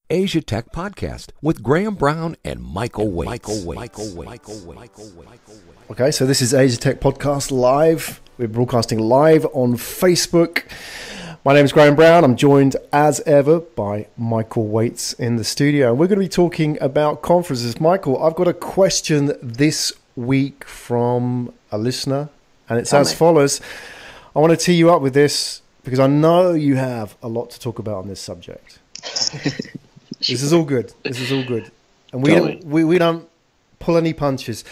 Asia Tech Podcast with Graham Brown and Michael Waits. Okay, so this is Asia Tech Podcast Live. We're broadcasting live on Facebook. My name is Graham Brown. I'm joined as ever by Michael Waits in the studio. And we're going to be talking about conferences. Michael, I've got a question this week from a listener, and it's as follows. I want to tee you up with this because I know you have a lot to talk about on this subject. This is all good. And we don't pull any punches.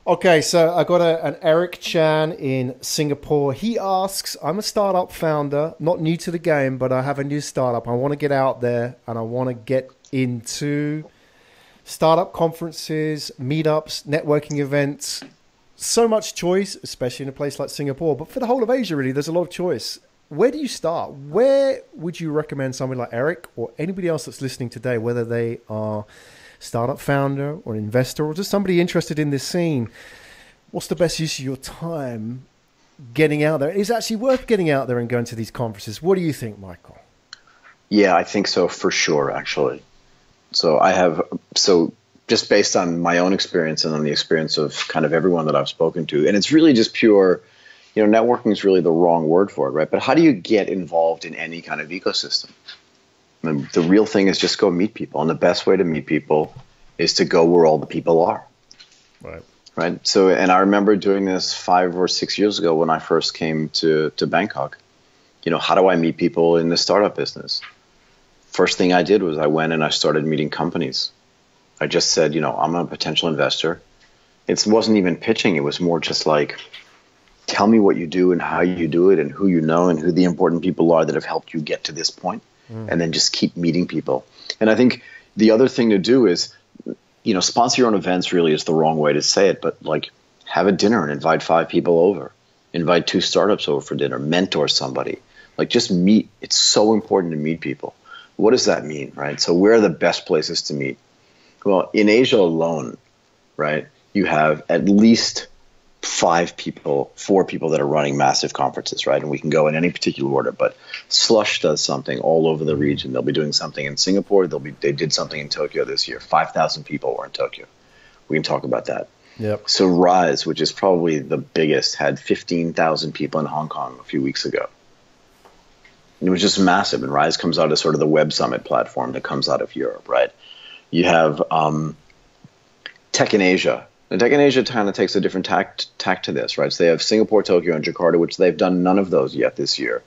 Okay, so I got an Eric Chan in Singapore. He asks, I'm a startup founder, not new to the game, but I have a new startup. I want to get out there and I want to get into startup conferences, meetups, networking events. So much choice, especially in a place like Singapore. But for the whole of Asia, really, there's a lot of choice. Where do you start? Where would you recommend somebody like Eric or anybody else that's listening today, whether they are startup founder or investor or just somebody interested in this scene? What's the best use of your time getting out there? Is it actually worth getting out there and going to these conferences? What do you think, Michael? Yeah, I think so for sure, actually. So just based on my own experience and on the experience of kind of everyone that I've spoken to, and it's really just pure, networking is really the wrong word for it, right? But how do you get involved in any kind of ecosystem? I mean, the real thing is just go meet people. And the best way to meet people is to go where all the people are. Right. So, and I remember doing this 5 or 6 years ago when I first came to Bangkok. How do I meet people in the startup business? First thing I did was I went and I started meeting companies. I just said, I'm a potential investor. It wasn't even pitching. It was more just like, tell me what you do and how you do it and who you know and who the important people are that have helped you get to this point. And then just keep meeting people. And I think the other thing to do is, sponsor your own events really is the wrong way to say it, but like have a dinner and invite 5 people over, invite 2 startups over for dinner, mentor somebody, like just meet. It's so important to meet people. What does that mean, right? So where are the best places to meet? Well, in Asia alone, right, you have at least 4 people that are running massive conferences, right? And we can go in any particular order, but Slush does something all over the region. They'll be doing something in Singapore. They did something in Tokyo this year. 5,000 people were in Tokyo. We can talk about that. Yep. So Rise, which is probably the biggest, had 15,000 people in Hong Kong a few weeks ago. And it was just massive. And Rise comes out as sort of the Web Summit platform that comes out of Europe, right? You have Tech in Asia. And Tech in Asia kind of takes a different tack to this, right? So they have Singapore, Tokyo, and Jakarta, which they've done none of those yet this year.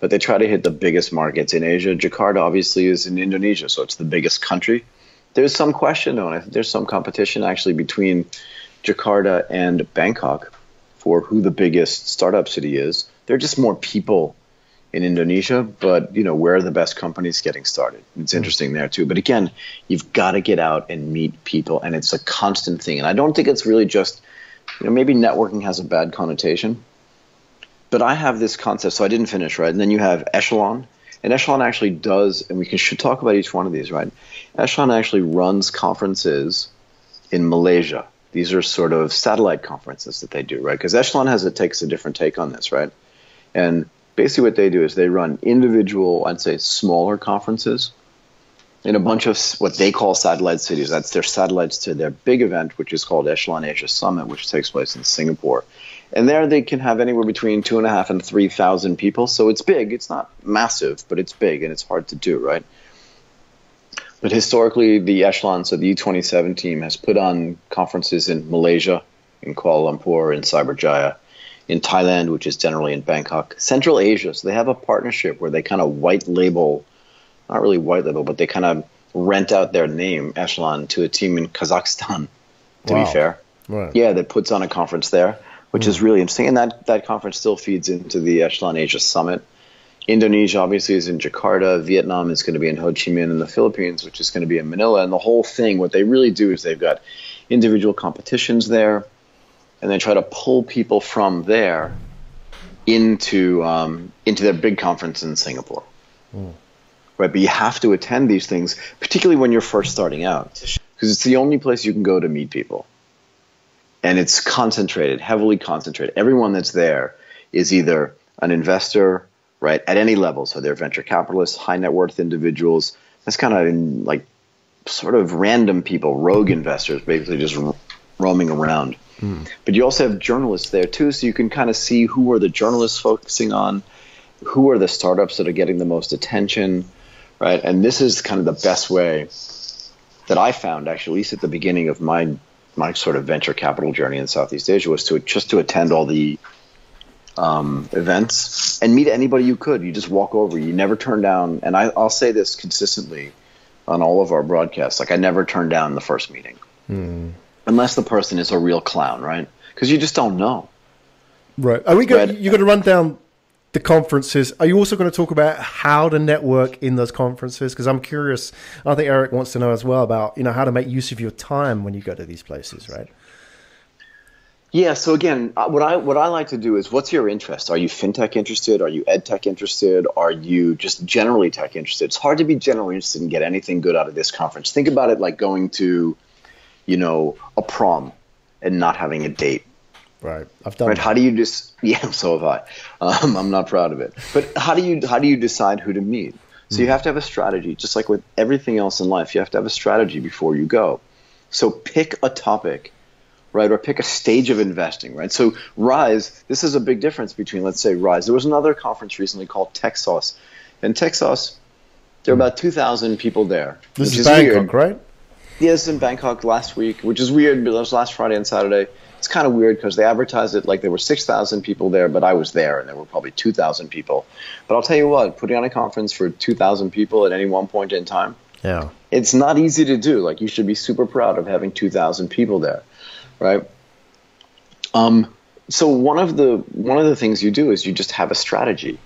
But they try to hit the biggest markets in Asia. Jakarta obviously is in Indonesia, so it's the biggest country. There's some question, though, and I think there's some competition actually between Jakarta and Bangkok for who the biggest startup city is. There are just more people in Indonesia, but where are the best companies getting started? It's interesting there too. But again, you've got to get out and meet people, and it's a constant thing. And I don't think it's really just, maybe networking has a bad connotation, but I have this concept. So I didn't finish, right? And then you have Echelon, and Echelon actually does, and should talk about each one of these, right? Echelon actually runs conferences in Malaysia. These are sort of satellite conferences that they do, right? Because Echelon takes a different take on this, right? And basically what they do is they run individual, I'd say smaller conferences in a bunch of what they call satellite cities. That's their satellites to their big event, which is called Echelon Asia Summit, which takes place in Singapore. And there they can have anywhere between 2,500 and 3,000 people. So it's big. It's not massive, but it's big and it's hard to do, right? But historically, the Echelon, so the E27 team has put on conferences in Malaysia, in Kuala Lumpur, in Cyberjaya, in Thailand, which is generally in Bangkok, Central Asia. So they have a partnership where they kind of white label, not really white label, but they kind of rent out their name, Echelon, to a team in Kazakhstan, to be fair. Right. Yeah, that puts on a conference there, which is really interesting. And that conference still feeds into the Echelon Asia Summit. Indonesia obviously is in Jakarta. Vietnam is going to be in Ho Chi Minh, and the Philippines, which is going to be in Manila. And the whole thing, what they really do is they've got individual competitions there, and they try to pull people from there into their big conference in Singapore. Right, but you have to attend these things, particularly when you're first starting out, because it's the only place you can go to meet people. And it's concentrated, heavily concentrated. Everyone that's there is either an investor, right, at any level. So they're venture capitalists, high net worth individuals, That's kind of like sort of random people, rogue investors, basically just roaming around. But you also have journalists there too, so you can kind of see who are the journalists focusing on, who are the startups that are getting the most attention, right? And this is kind of the best way that I found, actually, at least at the beginning of my sort of venture capital journey in Southeast Asia, was to attend all the events and meet anybody you could. You just walk over. You never turn down, and I'll say this consistently on all of our broadcasts, like I never turn down the first meeting. Unless the person is a real clown, right? Because you just don't know. Right. Are we going? You're going to run down the conferences. Are you also going to talk about how to network in those conferences? Because I'm curious. I think Eric wants to know as well about how to make use of your time when you go to these places, right? Yeah. So again, what I like to do is, what's your interest? Are you fintech interested? Are you ed tech interested? Are you just generally tech interested? It's hard to be generally interested and get anything good out of this conference. Think about it like going to a prom and not having a date. Right. I've done that. That. How do you just, so have I. I'm not proud of it. But how do you decide who to meet? So you have to have a strategy, just like with everything else in life. You have to have a strategy before you go. So pick a topic, right? Or pick a stage of investing, right? So Rise, this is a big difference between, let's say, Rise. There was another conference recently called TechSauce. And TechSauce, there are about 2,000 people there. This is Bangkok, right? Yes, in Bangkok last week, which is weird, but it was last Friday and Saturday. It's kind of weird because they advertised it like there were 6,000 people there, but I was there and there were probably 2,000 people. But I'll tell you what, putting on a conference for 2,000 people at any one point in time, it's not easy to do. Like, you should be super proud of having 2,000 people there, right? So one of the things you do is you just have a strategy.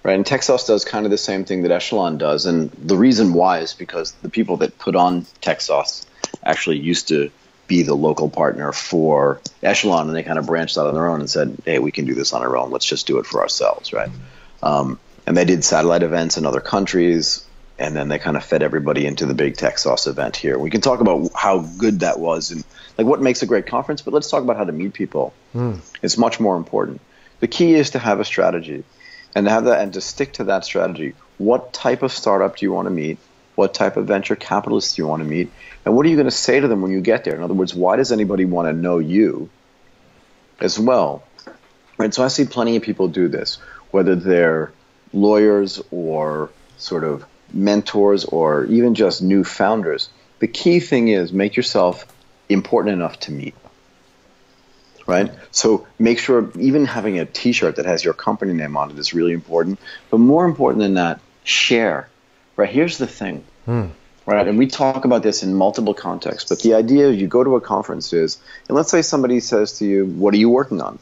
Right, and TechSauce does kind of the same thing that Echelon does, and the reason why is because the people that put on TechSauce actually used to be the local partner for Echelon, and they kind of branched out on their own and said, hey, we can do this on our own, let's just do it for ourselves, right? And they did satellite events in other countries, and then they kind of fed everybody into the big TechSauce event here. We can talk about how good that was and like what makes a great conference, but let's talk about how to meet people. It's much more important. The key is to have a strategy. And to have that, and to stick to that strategy. What type of startup do you want to meet? What type of venture capitalist do you want to meet? And what are you going to say to them when you get there? In other words, why does anybody want to know you as well? Right. So I see plenty of people do this, whether they're lawyers or sort of mentors or even just new founders. The key thing is make yourself important enough to meet. Right? So make sure even having a T-shirt that has your company name on it is really important. But more important than that, share. Right? Here's the thing. Right? And we talk about this in multiple contexts. But the idea is you go to a conference is, and let's say somebody says to you, what are you working on?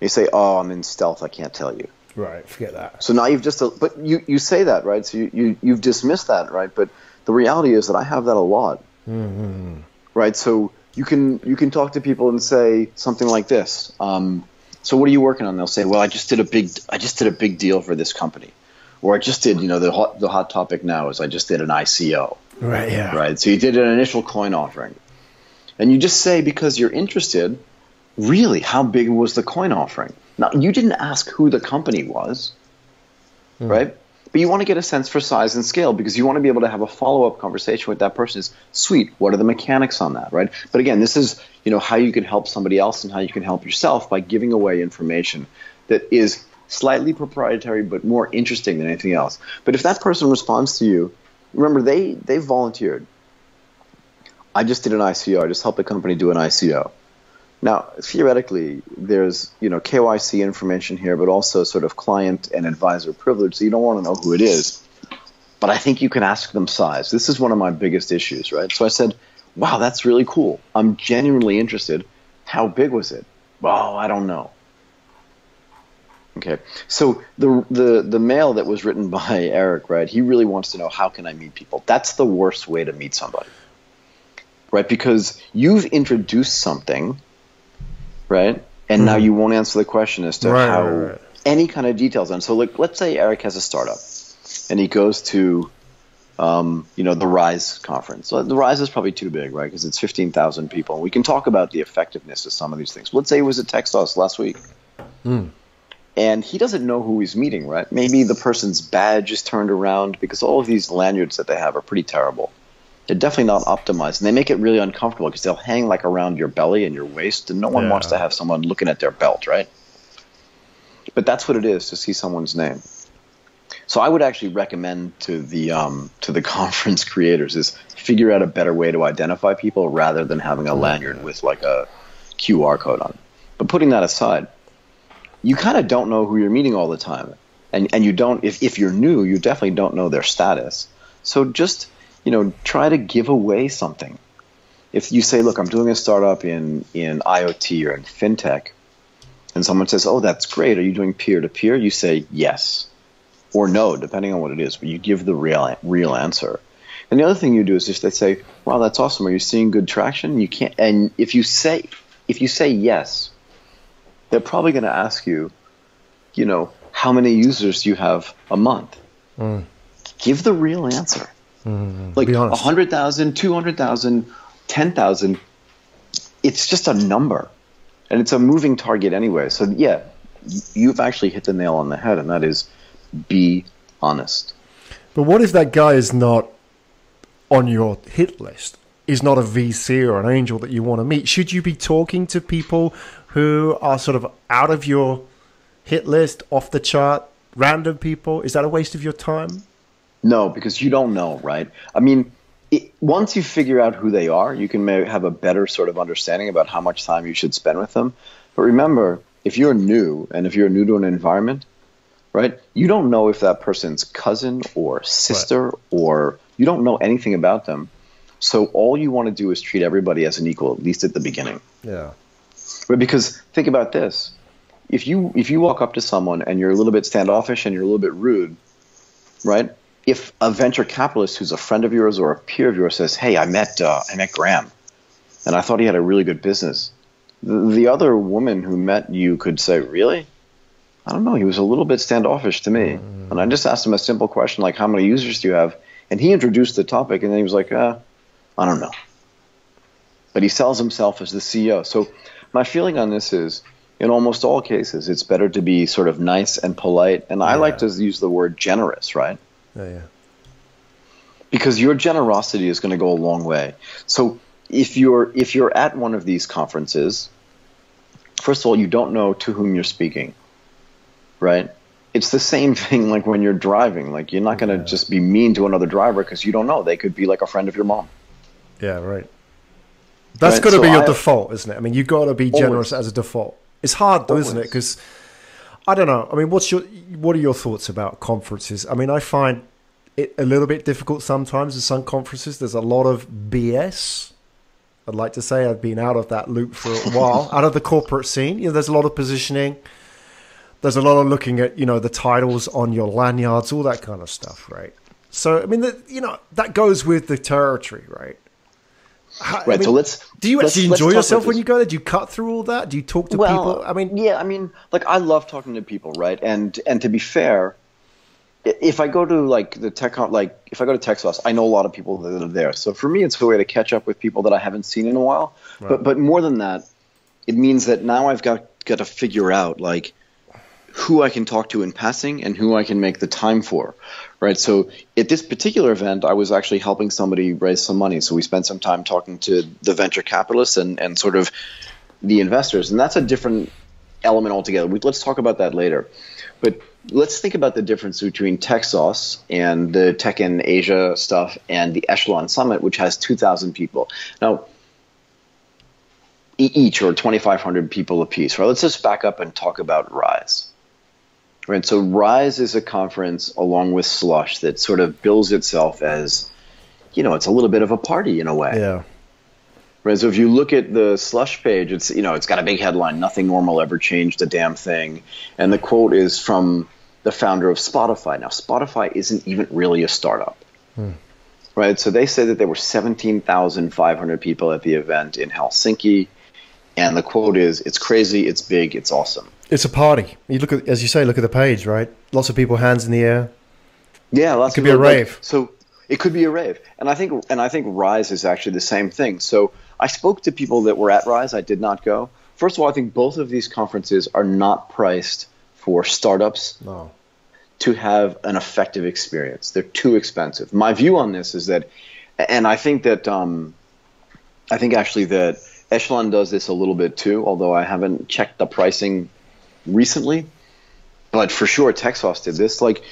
You say, oh, I'm in stealth. I can't tell you. Right. Forget that. So now you've just, but you say that, right? So you've dismissed that, right? But the reality is that I have that a lot. Right? So you can talk to people and say something like this. So what are you working on? They'll say, well, I just did a big deal for this company, or I just did, the hot topic now is I just did an ICO. Right. Yeah. Right. So you did an initial coin offering, and you just say, because you're interested, really, how big was the coin offering? Now, you didn't ask who the company was, right? But you want to get a sense for size and scale because you want to be able to have a follow-up conversation with that person. Is sweet. What are the mechanics on that, right? But again, this is how you can help somebody else and how you can help yourself by giving away information that is slightly proprietary but more interesting than anything else. But if that person responds to you, remember they volunteered. I just did an ICO. I just helped the company do an ICO. Now, theoretically, there's KYC information here, but also sort of client and advisor privilege, so you don't want to know who it is. But I think you can ask them size. This is one of my biggest issues, right? So I said, wow, that's really cool. I'm genuinely interested. How big was it? Oh, I don't know. Okay, so the mail that was written by Eric, right, he really wants to know, how can I meet people? That's the worst way to meet somebody, right? Because you've introduced something, right? And now you won't answer the question as to how any kind of details on. So let's say Eric has a startup and he goes to, the Rise conference. So the Rise is probably too big, right? Because it's 15,000 people. And we can talk about the effectiveness of some of these things. Let's say it was at TechSauce last week. And he doesn't know who he's meeting, right? Maybe the person's badge is turned around, because all of these lanyards that they have are pretty terrible. They're definitely not optimized, and they make it really uncomfortable because they'll hang like around your belly and your waist, and no one wants to have someone looking at their belt, right? But that's what it is to see someone's name. So I would actually recommend to the conference creators is figure out a better way to identify people rather than having a lanyard with like a QR code on it. But putting that aside, you kind of don't know who you're meeting all the time. And you don't, if you're new, you definitely don't know their status. So just, try to give away something. If you say, look, I'm doing a startup in IoT or in fintech, and someone says, oh, that's great. Are you doing peer-to-peer? You say yes or no, depending on what it is. But you give the real answer. And the other thing you do is just they say, wow, that's awesome. Are you seeing good traction? You can't. And if you say yes, they're probably going to ask you, how many users do you have a month? Give the real answer. Like 100,000, 200,000, 10,000. It's just a number, and it's a moving target anyway. So yeah, you've actually hit the nail on the head, and that is be honest. But what if that guy is not on your hit list? Is not a VC or an angel that you want to meet? Should you be talking to people who are sort of out of your hit list, off the chart, random people? Is that a waste of your time? No, because you don't know, right? I mean, once you figure out who they are, you can maybe have a better sort of understanding about how much time you should spend with them. But remember, if you're new and if you're new to an environment, right, you don't know if that person's cousin or sister or you don't know anything about them. So all you want to do is treat everybody as an equal, at least at the beginning. Yeah. But because think about this. If you walk up to someone and you're a little bit standoffish and you're a little bit rude, right? If a venture capitalist who's a friend of yours or a peer of yours says, hey, I met Graham and I thought he had a really good business, the other woman who met you could say, really? I don't know. He was a little bit standoffish to me. And I just asked him a simple question like, how many users do you have? And he introduced the topic, and then he was like, I don't know. But he sells himself as the CEO. So my feeling on this is, in almost all cases, it's better to be sort of nice and polite. And I like to use the word generous, right? Yeah. Because your generosity is going to go a long way. So if you're at one of these conferences, first of all, you don't know to whom you're speaking, right? It's the same thing like when you're driving. Like you're not going to just be mean to another driver because you don't know. They could be like a friend of your mom. Yeah, right. That's got to be your default, isn't it? I mean, you got to be generous as a default. It's hard though, isn't it? Because I don't know. I mean, what are your thoughts about conferences? I mean, I find it a little bit difficult sometimes at some conferences. There's a lot of BS. I'd like to say I've been out of that loop for a while, out of the corporate scene. There's a lot of positioning. There's a lot of looking at, the titles on your lanyards, all that kind of stuff, right? So, I mean, that goes with the territory, right? Right. So do you actually enjoy yourself when you go there? Do you cut through all that? Do you talk to people? I mean, like I love talking to people, right? And to be fair, if I go to like the tech, if I go to Texas, I know a lot of people that are there. So for me, it's a way to catch up with people that I haven't seen in a while. Right. But more than that, it means that now I've got to figure out like who I can talk to in passing and who I can make the time for, right? So at this particular event, I was actually helping somebody raise some money. So we spent some time talking to the venture capitalists and sort of the investors. And that's a different element altogether. Let's talk about that later. But let's think about the difference between Texas and the Tech in Asia stuff and the Echelon Summit, which has 2,000 people. Now, each or 2,500 people apiece, right? Let's just back up and talk about Rise. Right, so Rise is a conference along with Slush that sort of bills itself as, it's a little bit of a party in a way. Yeah. Right, so if you look at the Slush page, it's it's got a big headline, nothing normal ever changed a damn thing. And the quote is from the founder of Spotify. Now, Spotify isn't even really a startup. Right, so they say that there were 17,500 people at the event in Helsinki. And the quote is, it's crazy, it's big, it's awesome. It's a party. You look at, as you say, look at the page, right? Lots of people, hands in the air. Yeah, it could be a rave. So it could be a rave, and I think Rise is actually the same thing. So I spoke to people that were at Rise. I did not go. First of all, I think both of these conferences are not priced for startups No. to have an effective experience. They're too expensive. My view on this is that, and I think actually that Echelon does this a little bit too, although I haven't checked the pricing recently. But for sure, Texas did this. Like,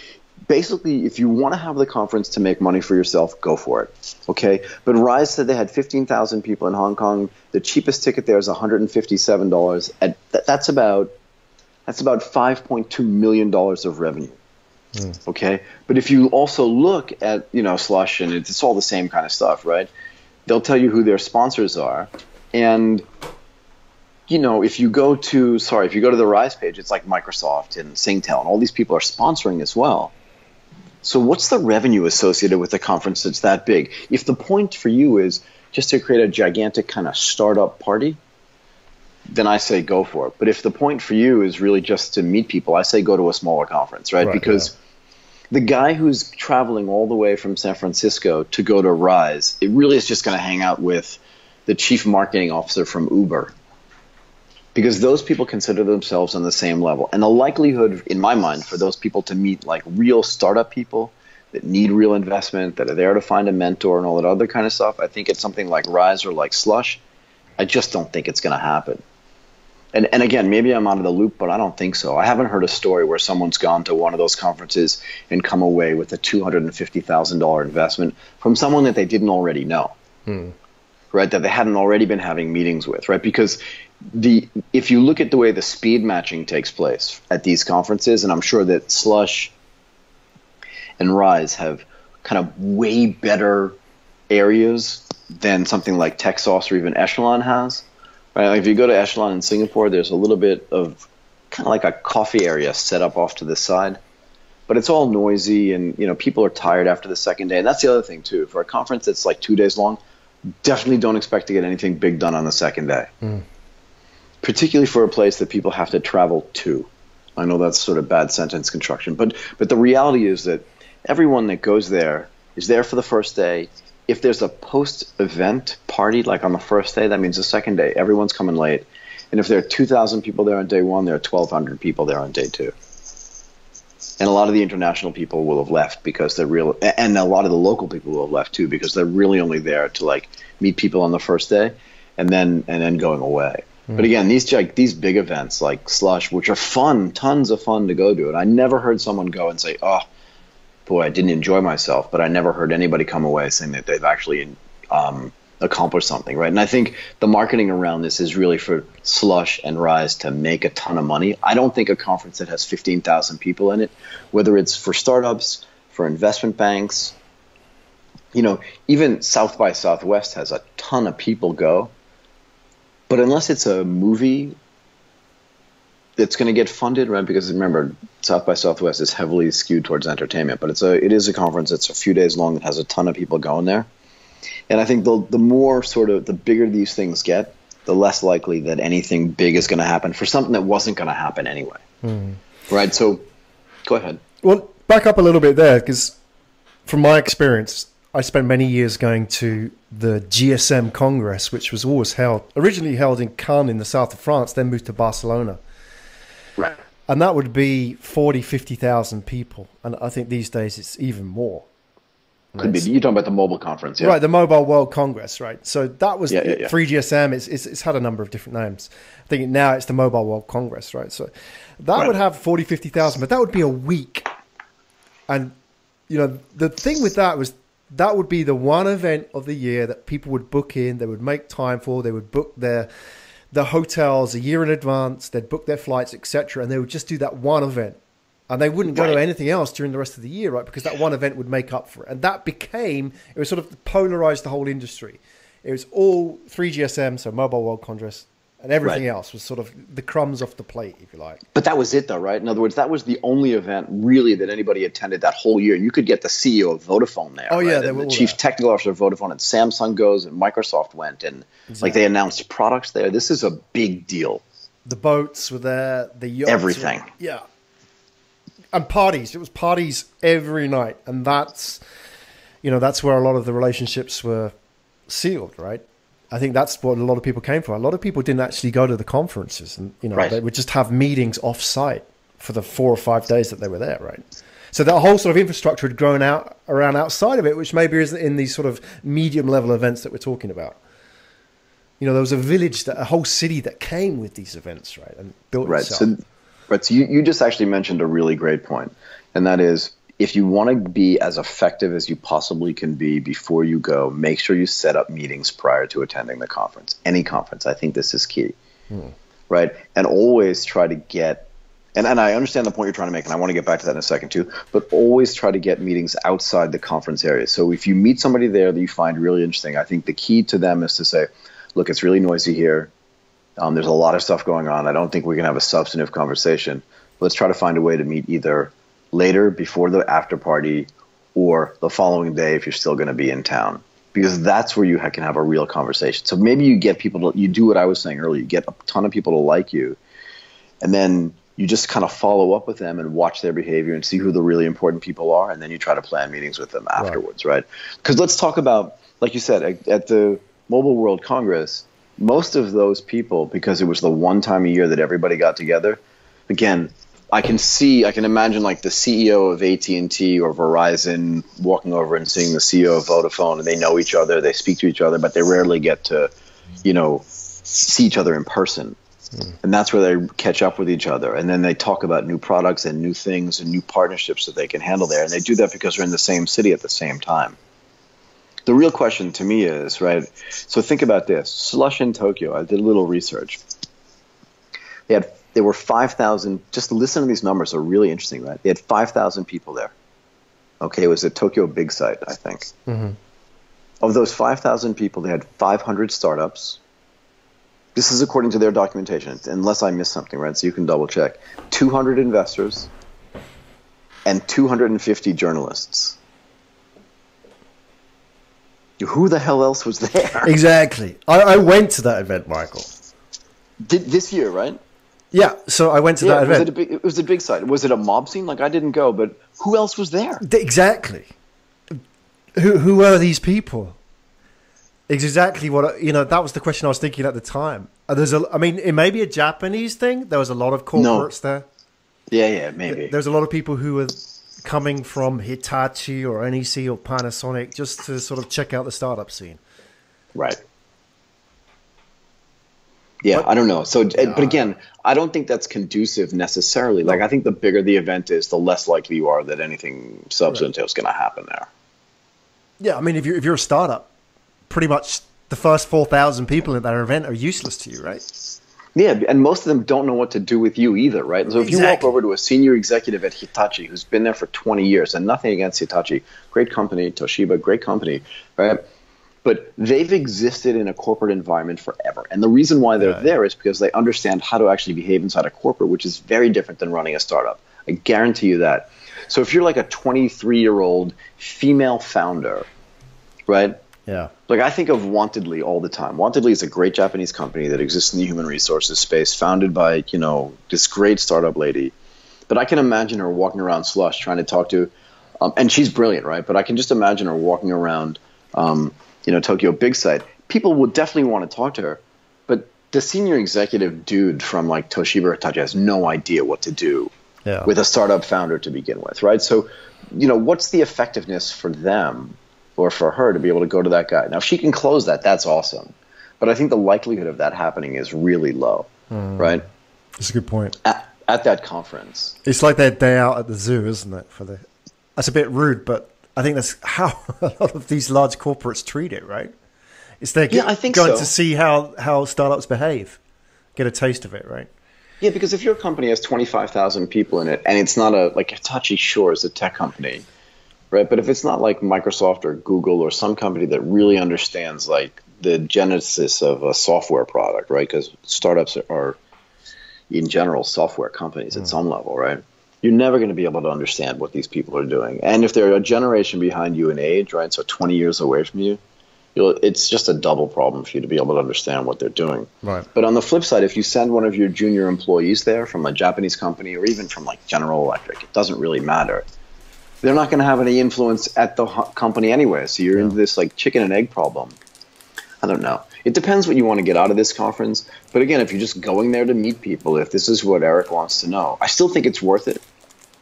basically, if you want to have the conference to make money for yourself, go for it. Okay? But Rise said they had 15,000 people in Hong Kong. The cheapest ticket there is $157. That's about $5.2 million of revenue. Okay? But if you also look at, Slush, and it's all the same kind of stuff, right? They'll tell you who their sponsors are. And if you go to the Rise page, it's like Microsoft and Singtel, and all these people are sponsoring as well. So what's the revenue associated with a conference that's that big? If the point for you is just to create a gigantic kind of startup party, then I say go for it. But if the point for you is really just to meet people, I say go to a smaller conference, right? Because the guy who's traveling all the way from San Francisco to go to Rise, it really is just going to hang out with the chief marketing officer from Uber. Because those people consider themselves on the same level. And the likelihood, in my mind, for those people to meet like real startup people that need real investment, that are there to find a mentor and all that other kind of stuff, I think it's something like Rise or like Slush. I just don't think it's going to happen. And again, maybe I'm out of the loop, but I don't think so. I haven't heard a story where someone's gone to one of those conferences and come away with a $250,000 investment from someone that they didn't already know. Right, that they hadn't already been having meetings with, right? Because if you look at the way the speed matching takes place at these conferences, and I'm sure that Slush and Rise have kind of way better areas than something like Texas or even Echelon has. Right? Like if you go to Echelon in Singapore, there's a little bit of kind of like a coffee area set up off to the side. But it's all noisy, and people are tired after the second day. And that's the other thing too. For a conference that's like 2 days long, definitely don't expect to get anything big done on the second day. Particularly for a place that people have to travel to. I know that's sort of bad sentence construction, but the reality is that everyone that goes there is there for the first day. If there's a post-event party, like on the first day, that means the second day, everyone's coming late. And if there are 2,000 people there on day one, there are 1,200 people there on day two. And a lot of the international people will have left because they're real, and a lot of the local people will have left too because they're really only there to like meet people on the first day, and then going away. But again, these big events like Slush, which are fun, tons of fun to go to, and I never heard someone go and say, "Oh, boy, I didn't enjoy myself," but I never heard anybody come away saying that they've actually accomplished something, right? And I think the marketing around this is really for Slush and Rise to make a ton of money. I don't think a conference that has 15,000 people in it, whether it's for startups, for investment banks, even South by Southwest has a ton of people go. But unless it's a movie that's going to get funded, right? Because remember, South by Southwest is heavily skewed towards entertainment, but it is a conference that's a few days long that has a ton of people going there. And I think the more the bigger these things get, the less likely that anything big is going to happen for something that wasn't going to happen anyway. Right? So go ahead. Well, back up a little bit there, because from my experience, I spent many years going to the GSM Congress, which was originally held in Cannes in the south of France, then moved to Barcelona. Right. And that would be 40, 50,000 people. And I think these days it's even more. Could be. You're talking about the mobile conference, yeah? Right, the Mobile World Congress, right? So that was 3GSM. It's had a number of different names. I think now it's the Mobile World Congress, right? So that would have 40, 50,000, but that would be a week. And, the thing with that was that would be the one event of the year that people would book in, they would make time for, they would book the hotels a year in advance, they'd book their flights, etc., and they would just do that one event. And they wouldn't go to anything else during the rest of the year, right? Because that one event would make up for it. And that it was sort of polarized the whole industry. It was all 3GSM, so Mobile World Congress, and everything else was sort of the crumbs off the plate, if you like. But that was it, though, right? In other words, that was the only event really that anybody attended that whole year. You could get the CEO of Vodafone there. Oh, yeah, right? The chief technical officer of Vodafone, and Samsung goes, and Microsoft went, and they announced products there. This is a big deal. The boats were there, the yachts. Everything. Yeah. And parties. It was parties every night. And that's where a lot of the relationships were sealed, right? I think that's what a lot of people came for. A lot of people didn't actually go to the conferences, and they would just have meetings off-site for the 4 or 5 days that they were there, right? So that whole sort of infrastructure had grown out around outside of it, which maybe isn't in these sort of medium level events that we're talking about. You know, there was a village, a whole city that came with these events, right, and built itself. So you just actually mentioned a really great point, and that is, if you want to be as effective as you possibly can be before you go, make sure you set up meetings prior to attending the conference. Any conference, I think this is key, right? And always try to get, and I understand the point you're trying to make, and I want to get back to that in a second too, but always try to get meetings outside the conference area. So if you meet somebody there that you find really interesting, I think the key to them is to say, look, it's really noisy here. There's a lot of stuff going on. I don't think we can have a substantive conversation. Let's try to find a way to meet either later, before the after party, or the following day if you're still going to be in town, because that's where you can have a real conversation. So maybe you get people to, you do what I was saying earlier, you get a ton of people to like you, and then you just kind of follow up with them and watch their behavior and see who the really important people are, and then you try to plan meetings with them afterwards, right? Because let's talk about, like you said, at the Mobile World Congress, most of those people, because it was the one time a year that everybody got together, again, I can imagine like the CEO of AT&T or Verizon walking over and seeing the CEO of Vodafone, and they know each other, they speak to each other, but they rarely get to, see each other in person. And that's where they catch up with each other. And then they talk about new products and new things and new partnerships that they can handle there. And they do that because they're in the same city at the same time. The real question to me is, right, so think about this. Slush in Tokyo, I did a little research. There were 5,000, just listen to these numbers, are really interesting, right? They had 5,000 people there. Okay, it was a Tokyo big site, I think. Of those 5,000 people, they had 500 startups. This is according to their documentation, unless I missed something, right? So you can double check. 200 investors and 250 journalists. Who the hell else was there? Exactly. I went to that event, Michael. This year, right? Yeah, so I went to that event. It was a big site. Was it a mob scene? Like, I didn't go, but who else was there? Exactly. Who are these people? It's exactly what, that was the question I was thinking at the time. It may be a Japanese thing. There was a lot of corporates there. Yeah, maybe. There's a lot of people who were coming from Hitachi or NEC or Panasonic just to sort of check out the startup scene. Right. Yeah, I don't know. So, but again, I don't think that's conducive necessarily. Like, I think the bigger the event is, the less likely you are that anything substantive is going to happen there. Yeah, I mean, if you're a startup, pretty much the first 4,000 people at that event are useless to you, right? Yeah, and most of them don't know what to do with you either, right? So if you walk over to a senior executive at Hitachi who's been there for 20 years, and nothing against Hitachi, great company, Toshiba, great company, right? But they've existed in a corporate environment forever. And the reason why they're there is because they understand how to actually behave inside a corporate, which is very different than running a startup. I guarantee you that. So if you're like a 23-year-old female founder, right? Yeah. Like, I think of Wantedly all the time. Wantedly is a great Japanese company that exists in the human resources space, founded by, this great startup lady. But I can imagine her walking around Slush trying to talk to, and she's brilliant, right? But I can just imagine her walking around, Tokyo Big Site. People would definitely want to talk to her. But the senior executive dude from like Toshiba or Hitachi has no idea what to do with a startup founder to begin with, right? So, what's the effectiveness for them or for her to be able to go to that guy? Now, if she can close that, that's awesome. But I think the likelihood of that happening is really low, right? That's a good point. At that conference. It's like their day out at the zoo, isn't it? That's a bit rude, but I think that's how a lot of these large corporates treat it, right? It's they're going to see how startups behave, get a taste of it, right? Yeah, because if your company has 25,000 people in it, and it's not like Hitachi, sure, is a tech company, right? But if it's not like Microsoft or Google or some company that really understands like the genesis of a software product, right? Because startups are, in general, software companies at some level, right? You're never going to be able to understand what these people are doing. And if they're a generation behind you in age, right, so 20 years away from you, it's just a double problem for you to be able to understand what they're doing. Right. But on the flip side, if you send one of your junior employees there from a Japanese company or even from like General Electric, it doesn't really matter. They're not going to have any influence at the company anyway. So you're into this like chicken and egg problem. I don't know. it depends what you want to get out of this conference. But again, if you're just going there to meet people, if this is what Eric wants to know, I still think it's worth it.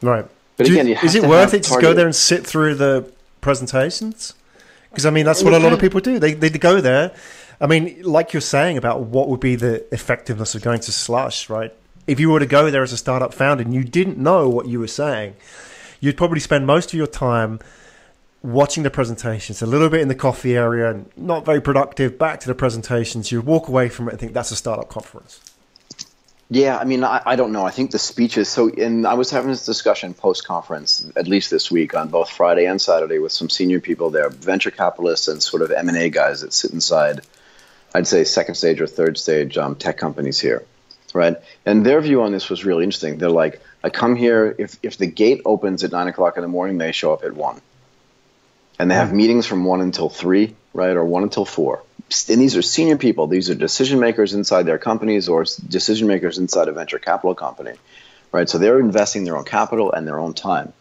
Right. But again, is it worth it to go there and sit through the presentations? Because, I mean, that's what a lot of people do. They go there. I mean, like you're saying about what would be the effectiveness of going to Slush, right? If you were to go there as a startup founder and you didn't know what you were saying, you'd probably spend most of your time watching the presentations, a little bit in the coffee area, and not very productive, back to the presentations. You'd walk away from it and think that's a startup conference. Yeah, I mean, I don't know. I think the speeches, I was having this discussion post-conference, at least this week, on both Friday and Saturday with some senior people there, venture capitalists and sort of M&A guys that sit inside, I'd say, second stage or third stage tech companies here, right? And their view on this was really interesting. They're like, I come here, if the gate opens at 9 o'clock in the morning, they show up at 1. And they have meetings from 1 until 3, right, or 1 until 4. And these are senior people. These are decision makers inside their companies or decision makers inside a venture capital company, right? So they're investing their own capital and their own time.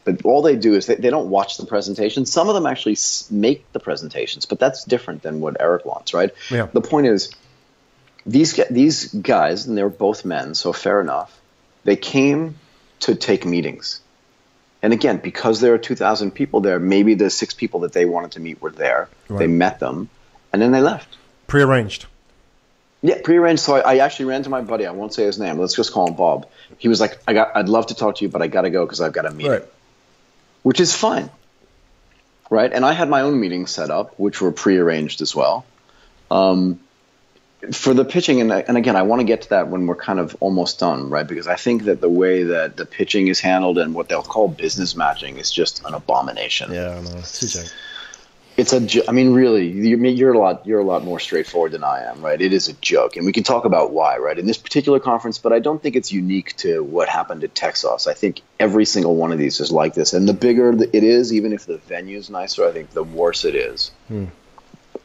But all they do is they don't watch the presentation. Some of them actually make the presentations, but that's different than what Eric wants, right? Yeah. The point is, these guys, and they're both men, so fair enough, they came to take meetings. And again, because there are 2,000 people there, maybe the 6 people that they wanted to meet were there. Right. They met them, and then they left. Prearranged. Yeah, prearranged. So I actually ran to my buddy. I won't say his name. Let's just call him Bob. He was like, I'd love to talk to you, but I got to go because I've got a meeting. Right. Which is fine. Right? And I had my own meetings set up, which were prearranged as well. For the pitching, and again, I want to get to that when we're kind of almost done, right? Because I think that the way that the pitching is handled and what they'll call business matching is just an abomination. Yeah, I know. It's a joke. I mean, really, you're a lot more straightforward than I am, right? It is a joke, and we can talk about why, right? In this particular conference, but I don't think it's unique to what happened at Texas. I think every single one of these is like this, and the bigger it is, even if the venue's nicer, I think the worse it is.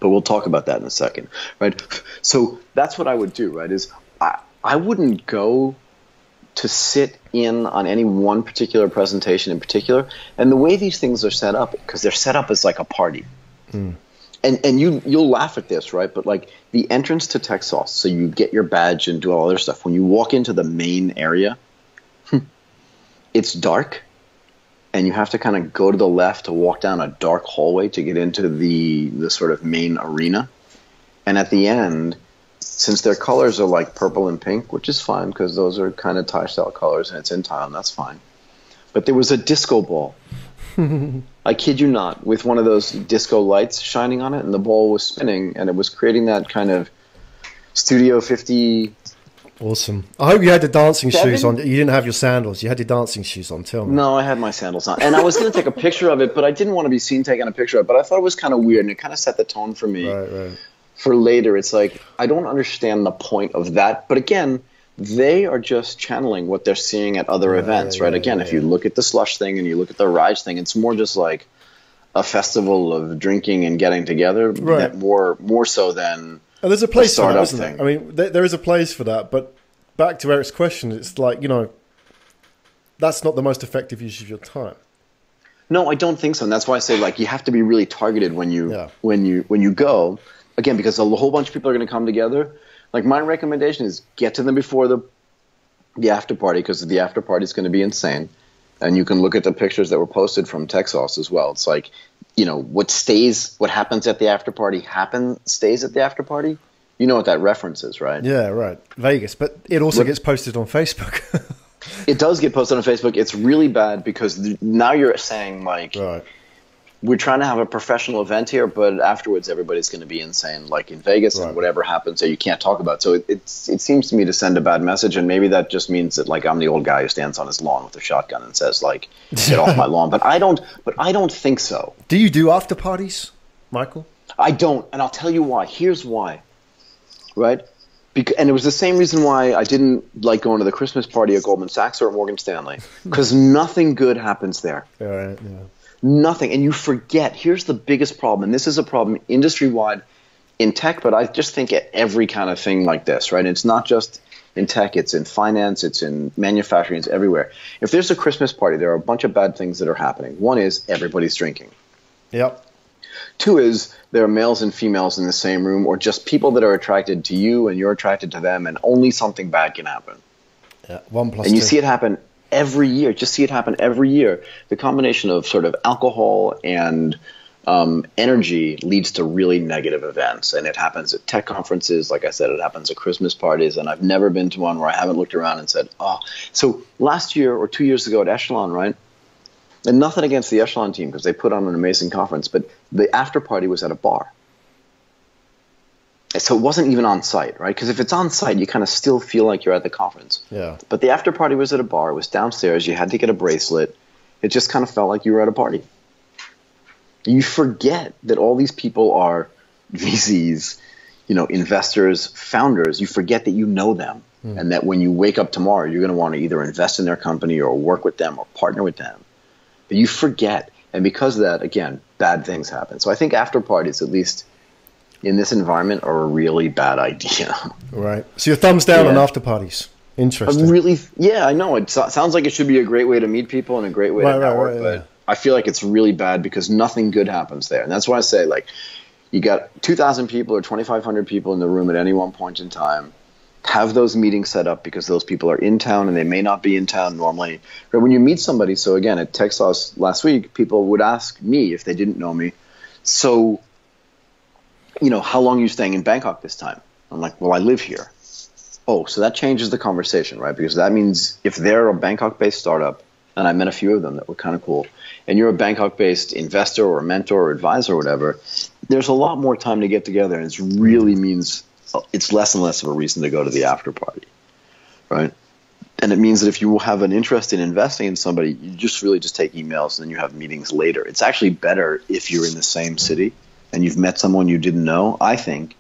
But we'll talk about that in a second, right? So that's what I would do, right? Is I wouldn't go to sit in on any one particular presentation in particular. And the way these things are set up, because they're set up as like a party. And you'll laugh at this, right? But like the entrance to Texas, so you get your badge and do all other stuff. When you walk into the main area, it's dark. And you have to kind of go to the left to walk down a dark hallway to get into the sort of main arena. And at the end, since their colors are like purple and pink, which is fine because those are kind of Thai-style colors and it's in Thailand, that's fine. But there was a disco ball. I kid you not, with one of those disco lights shining on it, and the ball was spinning, and it was creating that kind of Studio 50... Awesome. I hope you had the dancing shoes on. You didn't have your sandals. You had your dancing shoes on. Tell me. No, I had my sandals on. And I was going to take a picture of it, but I didn't want to be seen taking a picture of it. But I thought it was kind of weird, and it kind of set the tone for me. Right. For later. It's like, I don't understand the point of that. But again, they are just channeling what they're seeing at other events, right? Again, if you look at the Slush thing and you look at the Rise thing, it's more just like a festival of drinking and getting together. Right. More so than... And there's a place for that, isn't there? I mean, there is a place for that, but back to Eric's question, it's like, that's not the most effective use of your time. No, I don't think so. And that's why I say, like, you have to be really targeted when you go. Again, because a whole bunch of people are going to come together. Like, my recommendation is get to them before the after party, because the after party is going to be insane. And you can look at the pictures that were posted from Texas as well. It's like, what happens at the after party stays at the after party. You know what that reference is, right? Yeah, right. Vegas. But it also gets posted on Facebook. It does get posted on Facebook. It's really bad because now you're saying, like, we're trying to have a professional event here, but afterwards everybody's going to be insane, like in Vegas, and whatever happens there you can't talk about. So it seems to me to send a bad message, and maybe that just means that, like, I'm the old guy who stands on his lawn with a shotgun and says, like, get off my lawn. But I don't think so. Do you do after parties, Michael? I don't, and I'll tell you why. Here's why. Right? And it was the same reason why I didn't like going to the Christmas party at Goldman Sachs or at Morgan Stanley, because nothing good happens there. Yeah. Nothing. And you forget. Here's the biggest problem, and this is a problem industry-wide in tech, but I just think at every kind of thing like this, right? It's not just in tech. It's in finance. It's in manufacturing. It's everywhere. If there's a Christmas party, there are a bunch of bad things that are happening. One is everybody's drinking. Yep. Two is there are males and females in the same room, or just people that are attracted to you and you're attracted to them, and only something bad can happen. Yeah, 1 plus and you 2. see it happen every year. Just see it happen every year. The combination of sort of alcohol and energy leads to really negative events, and it happens at tech conferences. Like I said, it happens at Christmas parties, and I've never been to one where I haven't looked around and said, oh. So last year or 2 years ago at Echelon, right? And nothing against the Echelon team because they put on an amazing conference, but the after party was at a bar. So it wasn't even on site, right? Because if it's on site, you kind of still feel like you're at the conference. Yeah. But the after party was at a bar. It was downstairs. You had to get a bracelet. It just kind of felt like you were at a party. You forget that all these people are VCs, investors, founders. You forget that you know them, and that when you wake up tomorrow, you're going to want to either invest in their company or work with them or partner with them. But you forget, and because of that, again, bad things happen. So I think after parties, at least in this environment, are a really bad idea. Right. So your thumbs down on after parties. Interesting. I know. It sounds like it should be a great way to meet people and a great way to network, but I feel like it's really bad because nothing good happens there. And that's why I say, like, you got 2,000 people or 2,500 people in the room at any one point in time. Have those meetings set up because those people are in town and they may not be in town normally. But when you meet somebody, so again, at Texas last week, people would ask me if they didn't know me, so, how long are you staying in Bangkok this time? I'm like, well, I live here. Oh, so that changes the conversation, right? Because that means if they're a Bangkok-based startup, and I met a few of them that were kind of cool, and you're a Bangkok-based investor or mentor or advisor or whatever, there's a lot more time to get together, and it really means it's less and less of a reason to go to the after party, right? And it means that if you have an interest in investing in somebody, you just really just take emails and then you have meetings later. It's actually better if you're in the same city and you've met someone you didn't know, I think,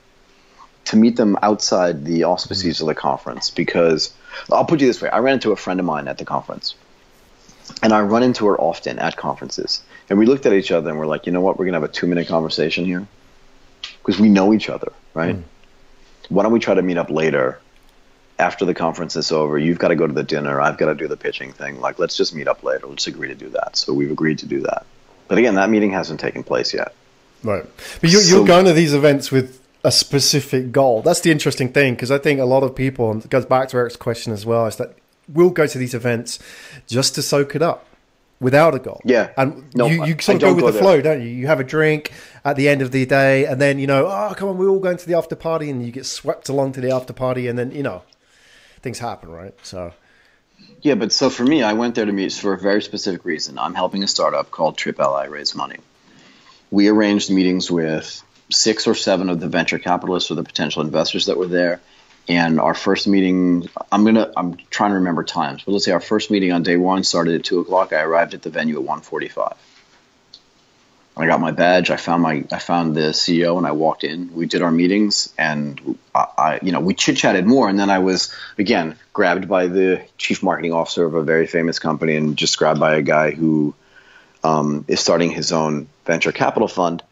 to meet them outside the auspices of the conference. Because I'll put you this way. I ran into a friend of mine at the conference, and I run into her often at conferences. And we looked at each other and we're like, you know what? We're going to have a 2-minute conversation here because we know each other, right? Why don't we try to meet up later after the conference is over? You've got to go to the dinner. I've got to do the pitching thing. Like, let's just meet up later. Let's agree to do that. So we've agreed to do that. But again, that meeting hasn't taken place yet. Right. But you're going to these events with a specific goal. That's the interesting thing, because I think a lot of people, and it goes back to Eric's question as well, is that we'll go to these events just to soak it up without a goal. Yeah. And you sort of go with the flow, don't you? You have a drink at the end of the day, and then, oh, come on, we're all going to the after party, and you get swept along to the after party, and then, things happen, right? So. Yeah, but so for me, I went there to meet for a very specific reason. I'm helping a startup called TripLI raise money. We arranged meetings with 6 or 7 of the venture capitalists or the potential investors that were there. And our first meeting, I'm trying to remember times, but let's say our first meeting on day 1 started at 2:00. I arrived at the venue at 1:45. I got my badge. I found the CEO, and I walked in. We did our meetings, and we chit chatted more. And then I was again grabbed by the chief marketing officer of a very famous company, and just grabbed by a guy who is starting his own venture capital fund.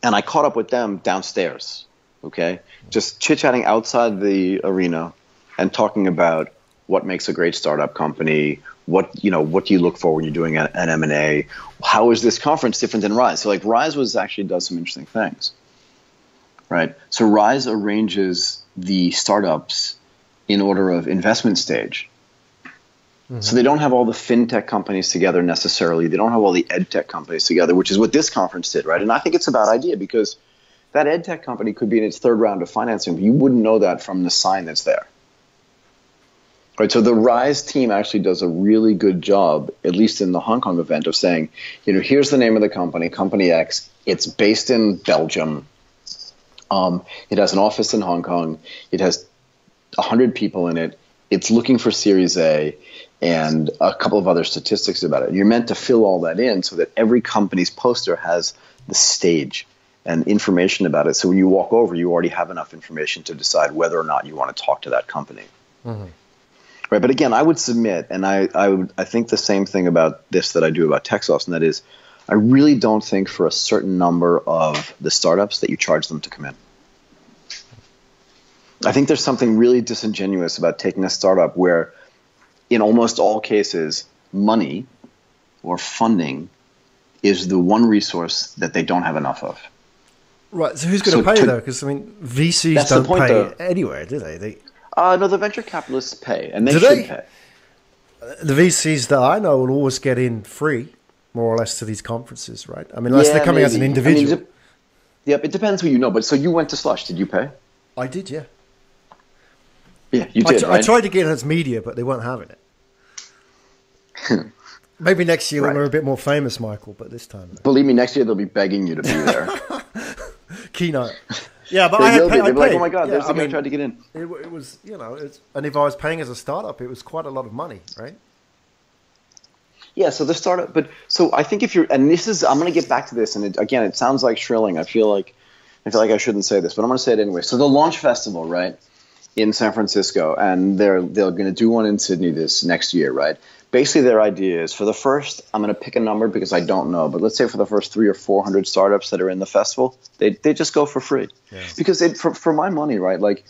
And I caught up with them downstairs. Okay, just chit-chatting outside the arena and talking about what makes a great startup company, what do you look for when you're doing an M&A, how is this conference different than Rise? So like Rise does some interesting things, right? So Rise arranges the startups in order of investment stage. Mm-hmm. So they don't have all the fintech companies together necessarily. They don't have all the ed tech companies together, which is what this conference did, right? And I think it's a bad idea because that ed tech company could be in its 3rd round of financing, but you wouldn't know that from the sign that's there. Right, so the Rise team actually does a really good job, at least in the Hong Kong event, of saying, here's the name of the company, Company X. It's based in Belgium. It has an office in Hong Kong. It has 100 people in it. It's looking for Series A and a couple of other statistics about it. And you're meant to fill all that in so that every company's poster has the stage and information about it. So when you walk over, you already have enough information to decide whether or not you want to talk to that company. Mm-hmm. Right. But again, I would submit, and I think the same thing about this that I do about Texas, and that is I really don't think for a certain number of the startups that you charge them to come in. I think there's something really disingenuous about taking a startup where in almost all cases, money or funding is the one resource that they don't have enough of. Right. So who's going to pay though? Because I mean, VCs don't pay anywhere, do they? No, the venture capitalists pay, and they should pay. The VCs that I know will always get in free, more or less, to these conferences, right? I mean, unless they're coming as an individual. I mean, yep, it depends who you know. But so you went to Slush. Did you pay? I did, yeah. Yeah, you did, right? I tried to get in as media, but they weren't having it. Maybe next year when we're a bit more famous, Michael, but this time. Believe me, next year they'll be begging you to be there. Keynote. Yeah, but I had paid. They'll be like, oh my God, there's the guy who tried to get in. It was, and if I was paying as a startup, it was quite a lot of money, right? Yeah, so the startup, so I think if you're, and this is, I'm going to get back to this, and again, it sounds like shrilling. I feel like I shouldn't say this, but I'm going to say it anyway. So the Launch Festival, right, in San Francisco, and they're going to do one in Sydney this next year, right? Basically, their idea is for the first, I'm going to pick a number because I don't know, but let's say for the first 300 or 400 startups that are in the festival, they just go for free. Yeah. Because for my money, right, like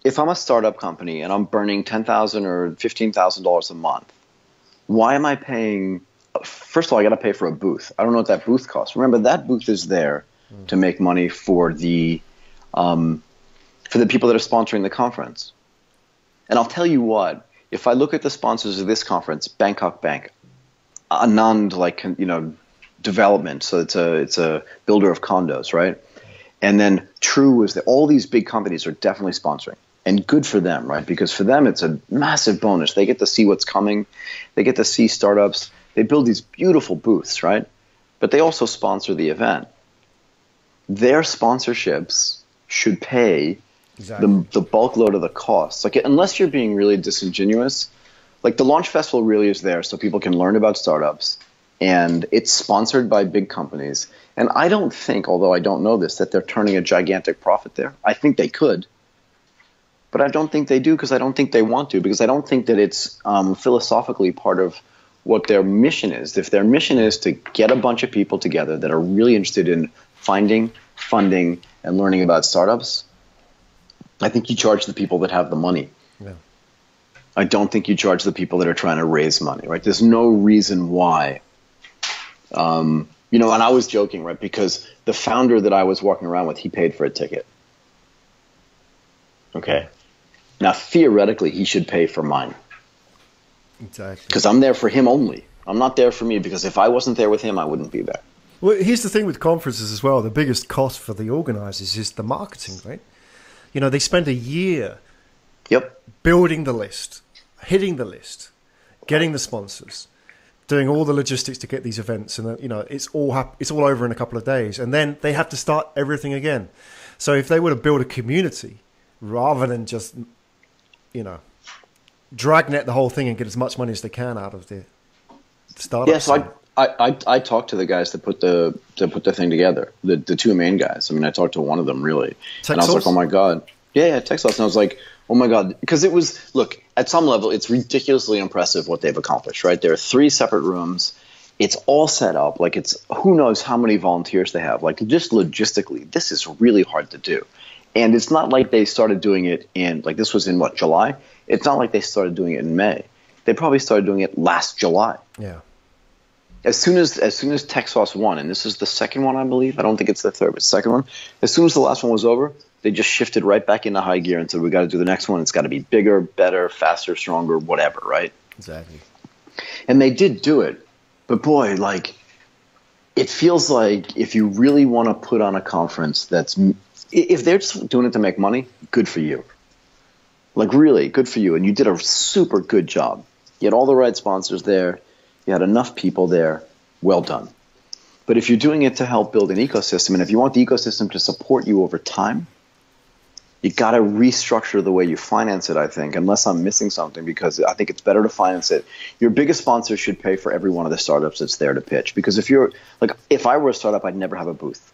if I'm a startup company and I'm burning $10,000 or $15,000 a month, why am I paying? First of all, I got to pay for a booth. I don't know what that booth costs. Remember, that booth is there to make money for the people that are sponsoring the conference. And I'll tell you what. If I look at the sponsors of this conference, Bangkok Bank, Anand, development, so it's a builder of condos, right? And then True is that all these big companies are definitely sponsoring, and good for them, right? Because for them it's a massive bonus. They get to see what's coming, they get to see startups. They build these beautiful booths, right? But they also sponsor the event. Their sponsorships should pay. Exactly. The bulk load of the costs. Like, unless you're being really disingenuous, like the Launch Festival really is there so people can learn about startups, and it's sponsored by big companies. And I don't think, although I don't know this, that they're turning a gigantic profit there. I think they could, but I don't think they do because I don't think they want to, because I don't think that it's philosophically part of what their mission is. If their mission is to get a bunch of people together that are really interested in finding, funding, and learning about startups, I think you charge the people that have the money. Yeah. I don't think you charge the people that are trying to raise money, right? There's no reason why. And I was joking, right? Because the founder that I was walking around with, he paid for a ticket. Okay. Now, theoretically, he should pay for mine. Exactly. Because I'm there for him only. I'm not there for me, because if I wasn't there with him, I wouldn't be there. Well, here's the thing with conferences as well. The biggest cost for the organizers is the marketing, right? They spend a year building the list, hitting the list, getting the sponsors, doing all the logistics to get these events, and it's all over in a couple of days, and then they have to start everything again. So if they were to build a community rather than just dragnet the whole thing and get as much money as they can out of the startup. Yes, I talked to the guys that put the thing together, the two main guys. I mean, I talked to one of them really, and I was like, oh my God, yeah, Texas. And I was like, oh my God, because it was, look, at some level, it's ridiculously impressive what they've accomplished, right? There are 3 separate rooms. It's all set up. Like, it's who knows how many volunteers they have. Like, just logistically, this is really hard to do. And it's not like they started doing it in, like, this was in what, July? It's not like they started doing it in May. They probably started doing it last July. Yeah. As soon as Texas won, and this is the second one, I believe. I don't think it's the third, but the second one. As soon as the last one was over, they just shifted right back into high gear and said, we got to do the next one. It's got to be bigger, better, faster, stronger, whatever, right? Exactly. And they did do it. But boy, like, it feels like if you really want to put on a conference if they're just doing it to make money, good for you. Like, really, good for you. And you did a super good job. You had all the right sponsors there. You had enough people there. Well done. But if you're doing it to help build an ecosystem, and if you want the ecosystem to support you over time, you got to restructure the way you finance it, I think, unless I'm missing something, because I think it's better to finance it. Your biggest sponsor should pay for every one of the startups that's there to pitch. Because if I were a startup, I'd never have a booth.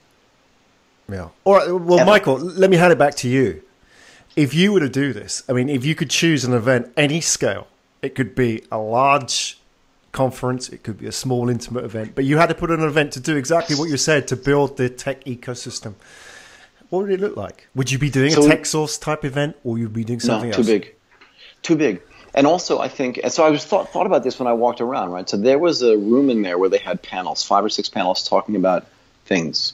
Yeah. All right. Well, Michael, let me hand it back to you. If you were to do this, I mean, if you could choose an event, any scale, it could be a large conference, it could be a small, intimate event, but you had to put on an event to do exactly what you said, to build the tech ecosystem. What would it look like? Would you be doing a tech source type event, or you'd be doing something else? Too big. And also, I think, and so I was thought about this when I walked around, right? So there was a room in there where they had panels, 5 or 6 panels talking about things.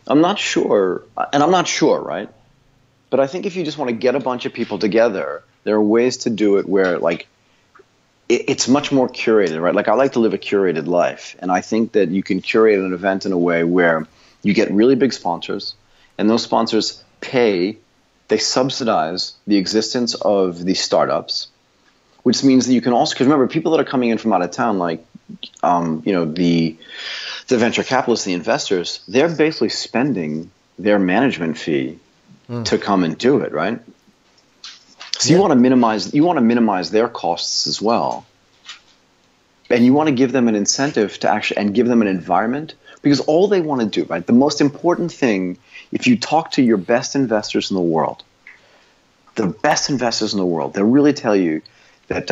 I'm not sure, right? But I think if you just want to get a bunch of people together, there are ways to do it where, like, it's much more curated, right? Like, I like to live a curated life, and I think that you can curate an event in a way where you get really big sponsors, and those sponsors they subsidize the existence of these startups, which means that you can also, because remember, people that are coming in from out of town, like, the venture capitalists, the investors, they're basically spending their management fee to come and do it, right? So you want to minimize their costs as well, and you want to give them an incentive to actually, and give them an environment, because all they want to do, right? The most important thing, if you talk to your best investors in the world, they'll really tell you that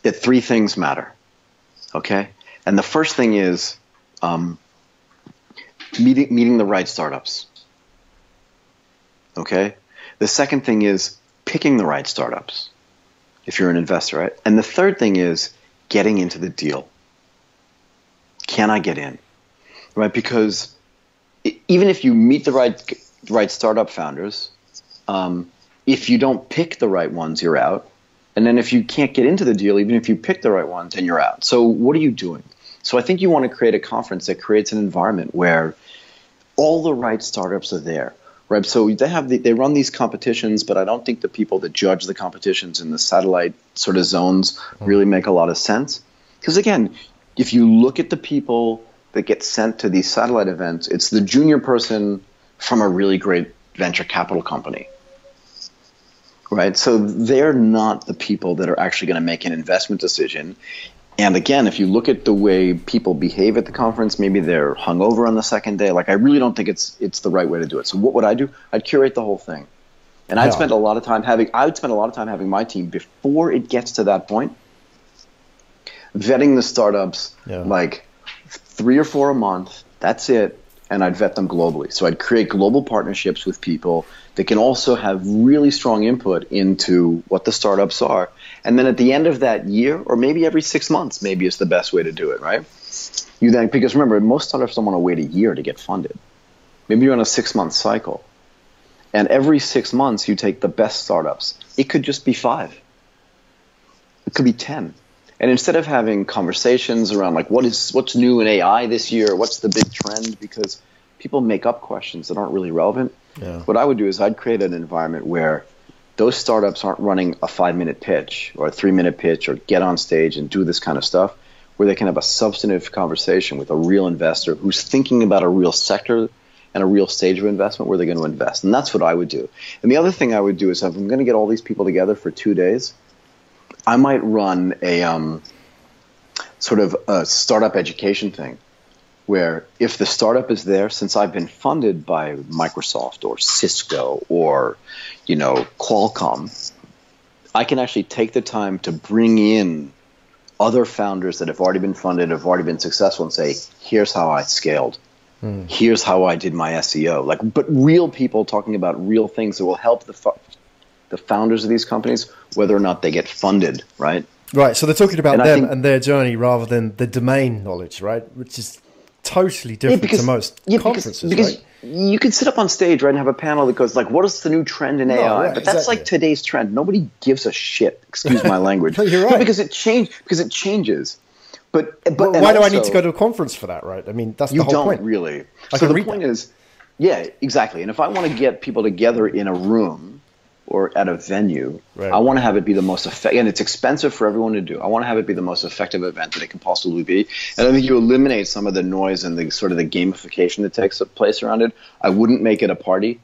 that 3 things matter, okay? And the first thing is meeting the right startups, okay? The second thing is picking the right startups, if you're an investor, right? And the third thing is getting into the deal. Can I get in, right? Because even if you meet the right startup founders, if you don't pick the right ones, you're out. And then if you can't get into the deal, even if you pick the right ones, then you're out. So what are you doing? So I think you want to create a conference that creates an environment where all the right startups are there, right? So they run these competitions, but I don't think the people that judge the competitions in the satellite sort of zones really make a lot of sense. Because again, if you look at the people that get sent to these satellite events, it's the junior person from a really great venture capital company. Right, so they're not the people that are actually going to make an investment decision. And again, if you look at the way people behave at the conference, maybe they're hungover on the second day. Like, I really don't think it's the right way to do it. So what would I do? I'd curate the whole thing, and I'd spend a lot of time having my team, before it gets to that point, vetting the startups, like 3 or 4 a month. That's it. And I'd vet them globally. So I'd create global partnerships with people that can also have really strong input into what the startups are. And then at the end of that year, or maybe every 6 months, maybe is the best way to do it, right? Because remember, most startups don't want to wait a year to get funded. Maybe you're on a 6-month cycle. And every 6 months, you take the best startups. It could just be 5. It could be 10. And instead of having conversations around, like, what's new in AI this year, what's the big trend, because people make up questions that aren't really relevant. What I would do is I'd create an environment where those startups aren't running a 5-minute pitch or a 3-minute pitch or get on stage and do this kind of stuff, where they can have a substantive conversation with a real investor who's thinking about a real sector and a real stage of investment where they're going to invest. And that's what I would do. And the other thing I would do is, if I'm going to get all these people together for 2 days, I might run a sort of a startup education thing, where if the startup is there, since I've been funded by Microsoft or Cisco or, Qualcomm, I can actually take the time to bring in other founders that have already been funded, have already been successful, and say, here's how I scaled. Here's how I did my SEO. But real people talking about real things that will help the founders of these companies, whether or not they get funded, right? Right, so they're talking about them and their journey rather than the domain knowledge, right? Which is totally different to most conferences, because right? You could sit up on stage, right, and have a panel that goes like, what is the new trend in AI? Right, but that's like today's trend. Nobody gives a shit, excuse my language. You're right. No, because it changes. But why do I need to go to a conference for that, right? I mean, that's the whole point. You don't really. So the point is, exactly. And if I want to get people together in a room or at a venue, I want to have it be the most effective, and it's expensive for everyone to do. I want to have it be the most effective event that it can possibly be. And I think you eliminate some of the noise and the sort of the gamification that takes place around it. I wouldn't make it a party,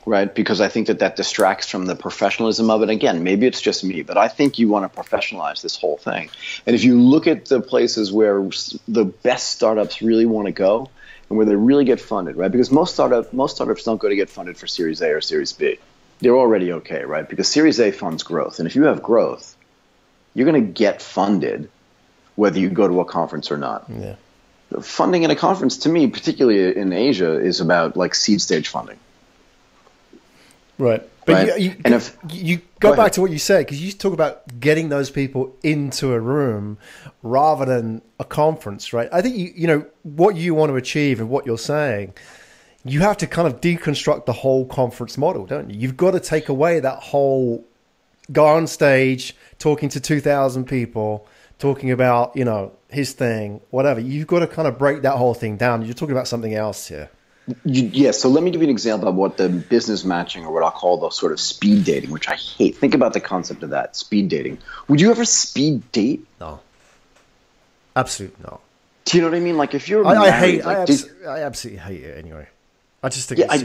right? Because I think that distracts from the professionalism of it. Again, maybe it's just me, but I think you want to professionalize this whole thing. And if you look at the places where the best startups really want to go and where they really get funded, right? Because most startups don't go to get funded for Series A or Series B. They're already okay, right? Because Series A funds growth. And if you have growth, you're going to get funded whether you go to a conference or not. Yeah. Funding in a conference, to me, particularly in Asia, is about like seed stage funding. Right. But right? you go back to what you said, because you talk about getting those people into a room rather than a conference, right? I think, you know, what you want to achieve and what you're saying, you have to kind of deconstruct the whole conference model, don't you? You've got to take away that whole go on stage, talking to 2,000 people, talking about, you know, his thing, whatever. You've got to kind of break that whole thing down. You're talking about something else here. Yes, so let me give you an example of what the business matching, or what I'll call the sort of speed dating, which I hate. Think about the concept of that, speed dating. Would you ever speed date? No. Absolutely not. Do you know what I mean? Like if you're I married, I absolutely hate it anyway. I just think I mean,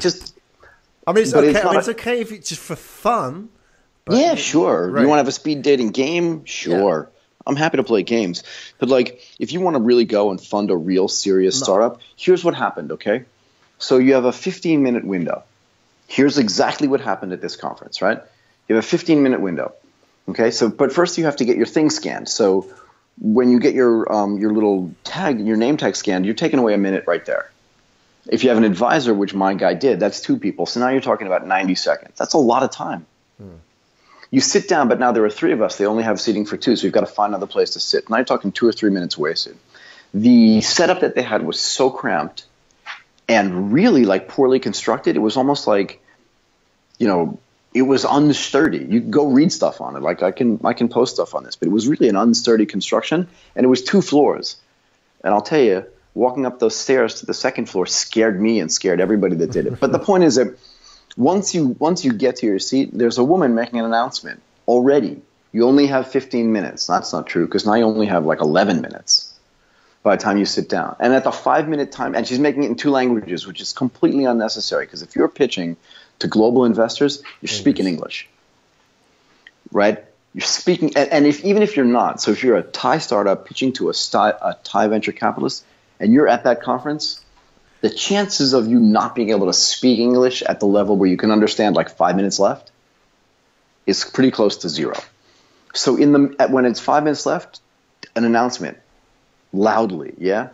it's okay. It's okay if it's just for fun. But, yeah, sure. Right. You want to have a speed dating game? Sure. Yeah. I'm happy to play games. But like if you want to really go and fund a real serious startup, here's what happened, okay? So you have a 15-minute window. Here's exactly what happened at this conference, right? You have a 15-minute window. Okay, so but first you have to get your thing scanned. So when you get your little tag, your name tag scanned, you're taking away a minute right there. If you have an advisor, which my guy did, that's 2 people. So now you're talking about 90 seconds. That's a lot of time. You sit down, but now there are 3 of us. They only have seating for 2, so you've got to find another place to sit. Now you're talking 2 or 3 minutes wasted. The setup that they had was so cramped and really like poorly constructed. It was almost like, you know, it was unsturdy. You can go read stuff on it. Like I can post stuff on this, but it was really an unsturdy construction, and it was 2 floors. And I'll tell you, walking up those stairs to the 2nd floor scared me and scared everybody that did it. But the point is that once you get to your seat, there's a woman making an announcement already. You only have 15 minutes. That's not true, because now you only have like 11 minutes by the time you sit down. And at the 5-minute time, and she's making it in 2 languages, which is completely unnecessary, because if you're pitching to global investors, you're speaking English, right? You're speaking, and even if you're not, so if you're a Thai startup pitching to a Thai venture capitalist, and you're at that conference, the chances of you not being able to speak English at the level where you can understand like 5 minutes left is pretty close to 0. So when it's 5 minutes left, an announcement, loudly, yeah?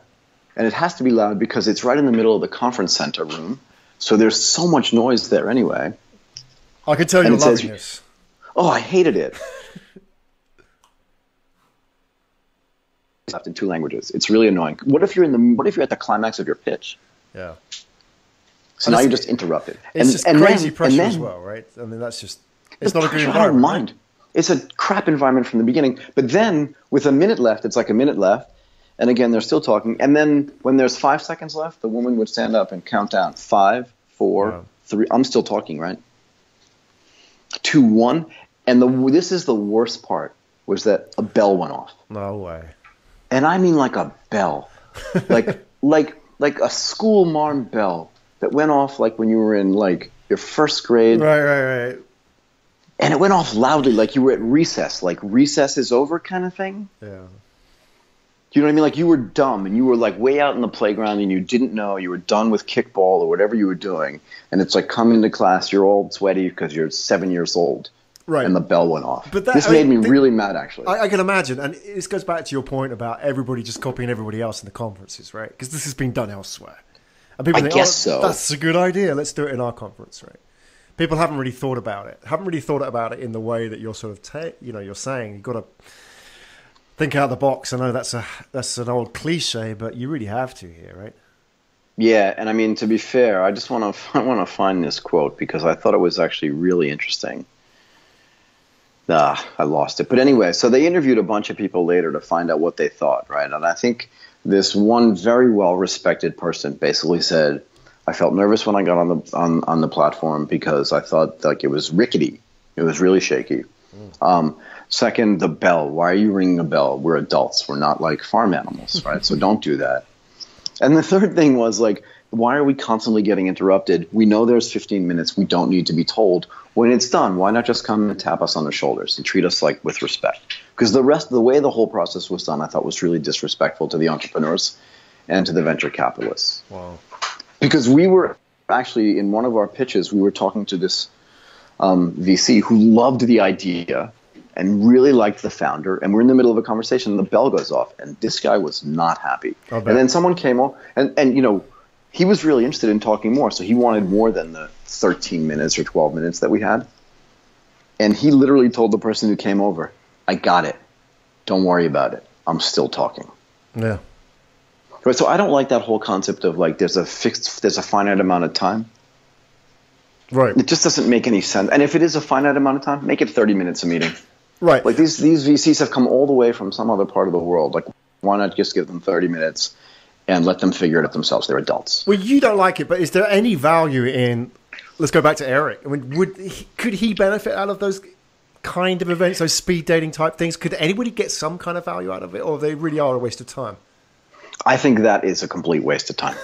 And it has to be loud because it's right in the middle of the conference center room. So there's so much noise there anyway. I can tell you're loving this. Oh, I hated it. In 2 languages. It's really annoying. What if you're at the climax of your pitch? Yeah. So now you're just interrupted. It's just crazy pressure as well, right? I mean, it's not a good environment. I don't mind. It's a crap environment from the beginning. But then with a minute left, it's like a minute left. And again, they're still talking. And then when there's 5 seconds left, the woman would stand up and count down 5, 4, 3. I'm still talking, right? 2, 1. And this is the worst part, was that a bell went off. No way. And I mean like a bell, like a school marm bell that went off like when you were in like your 1st grade. Right. And it went off loudly, like you were at recess, like recess is over kind of thing. Yeah. Do you know what I mean? Like you were dumb and you were like way out in the playground and you didn't know, you were done with kickball or whatever you were doing. And it's like come into class, you're all sweaty because you're 7 years old. Right. And the bell went off. But this made me really mad, actually. I can imagine. And this goes back to your point about everybody just copying everybody else in the conferences, right? Because this has been done elsewhere. And people think, so. That's a good idea. Let's do it in our conference, right? People haven't really thought about it. Haven't really thought about it in the way that you're sort of, you're saying. You've got to think out of the box. I know that's an old cliche, but you really have to here, right? Yeah, and I mean, to be fair, I want to find this quote because I thought it was actually really interesting. I lost it. But anyway, so they interviewed a bunch of people later to find out what they thought, right? And I think this one very well-respected person basically said, I felt nervous when I got on the platform because I thought like it was rickety. It was really shaky. Second, the bell. Why are you ringing a bell? We're adults. We're not like farm animals, right? So don't do that. And the third thing was like, why are we constantly getting interrupted? We know there's 15 minutes. We don't need to be told. When it's done, why not just come and tap us on the shoulders and treat us like with respect? Because the way the whole process was done, I thought was really disrespectful to the entrepreneurs and to the venture capitalists. Wow. Because we were actually, in one of our pitches, we were talking to this VC who loved the idea and really liked the founder. And we're in the middle of a conversation and the bell goes off. And this guy was not happy. And then someone came over and he was really interested in talking more. So he wanted more than the 13 minutes or 12 minutes that we had. And he literally told the person who came over, I got it. Don't worry about it. I'm still talking. Yeah. Right. So I don't like that whole concept of like there's a finite amount of time. Right. It just doesn't make any sense. And if it is a finite amount of time, make it 30 minutes a meeting. Right. Like these VCs have come all the way from some other part of the world. Like, why not just give them 30 minutes and let them figure it out themselves? They're adults. Well, you don't like it, but is there any value in, let's go back to Eric. I mean, could he benefit out of those kind of events, those speed dating type things? Could anybody get some kind of value out of it, or they really are a waste of time? I think that is a complete waste of time.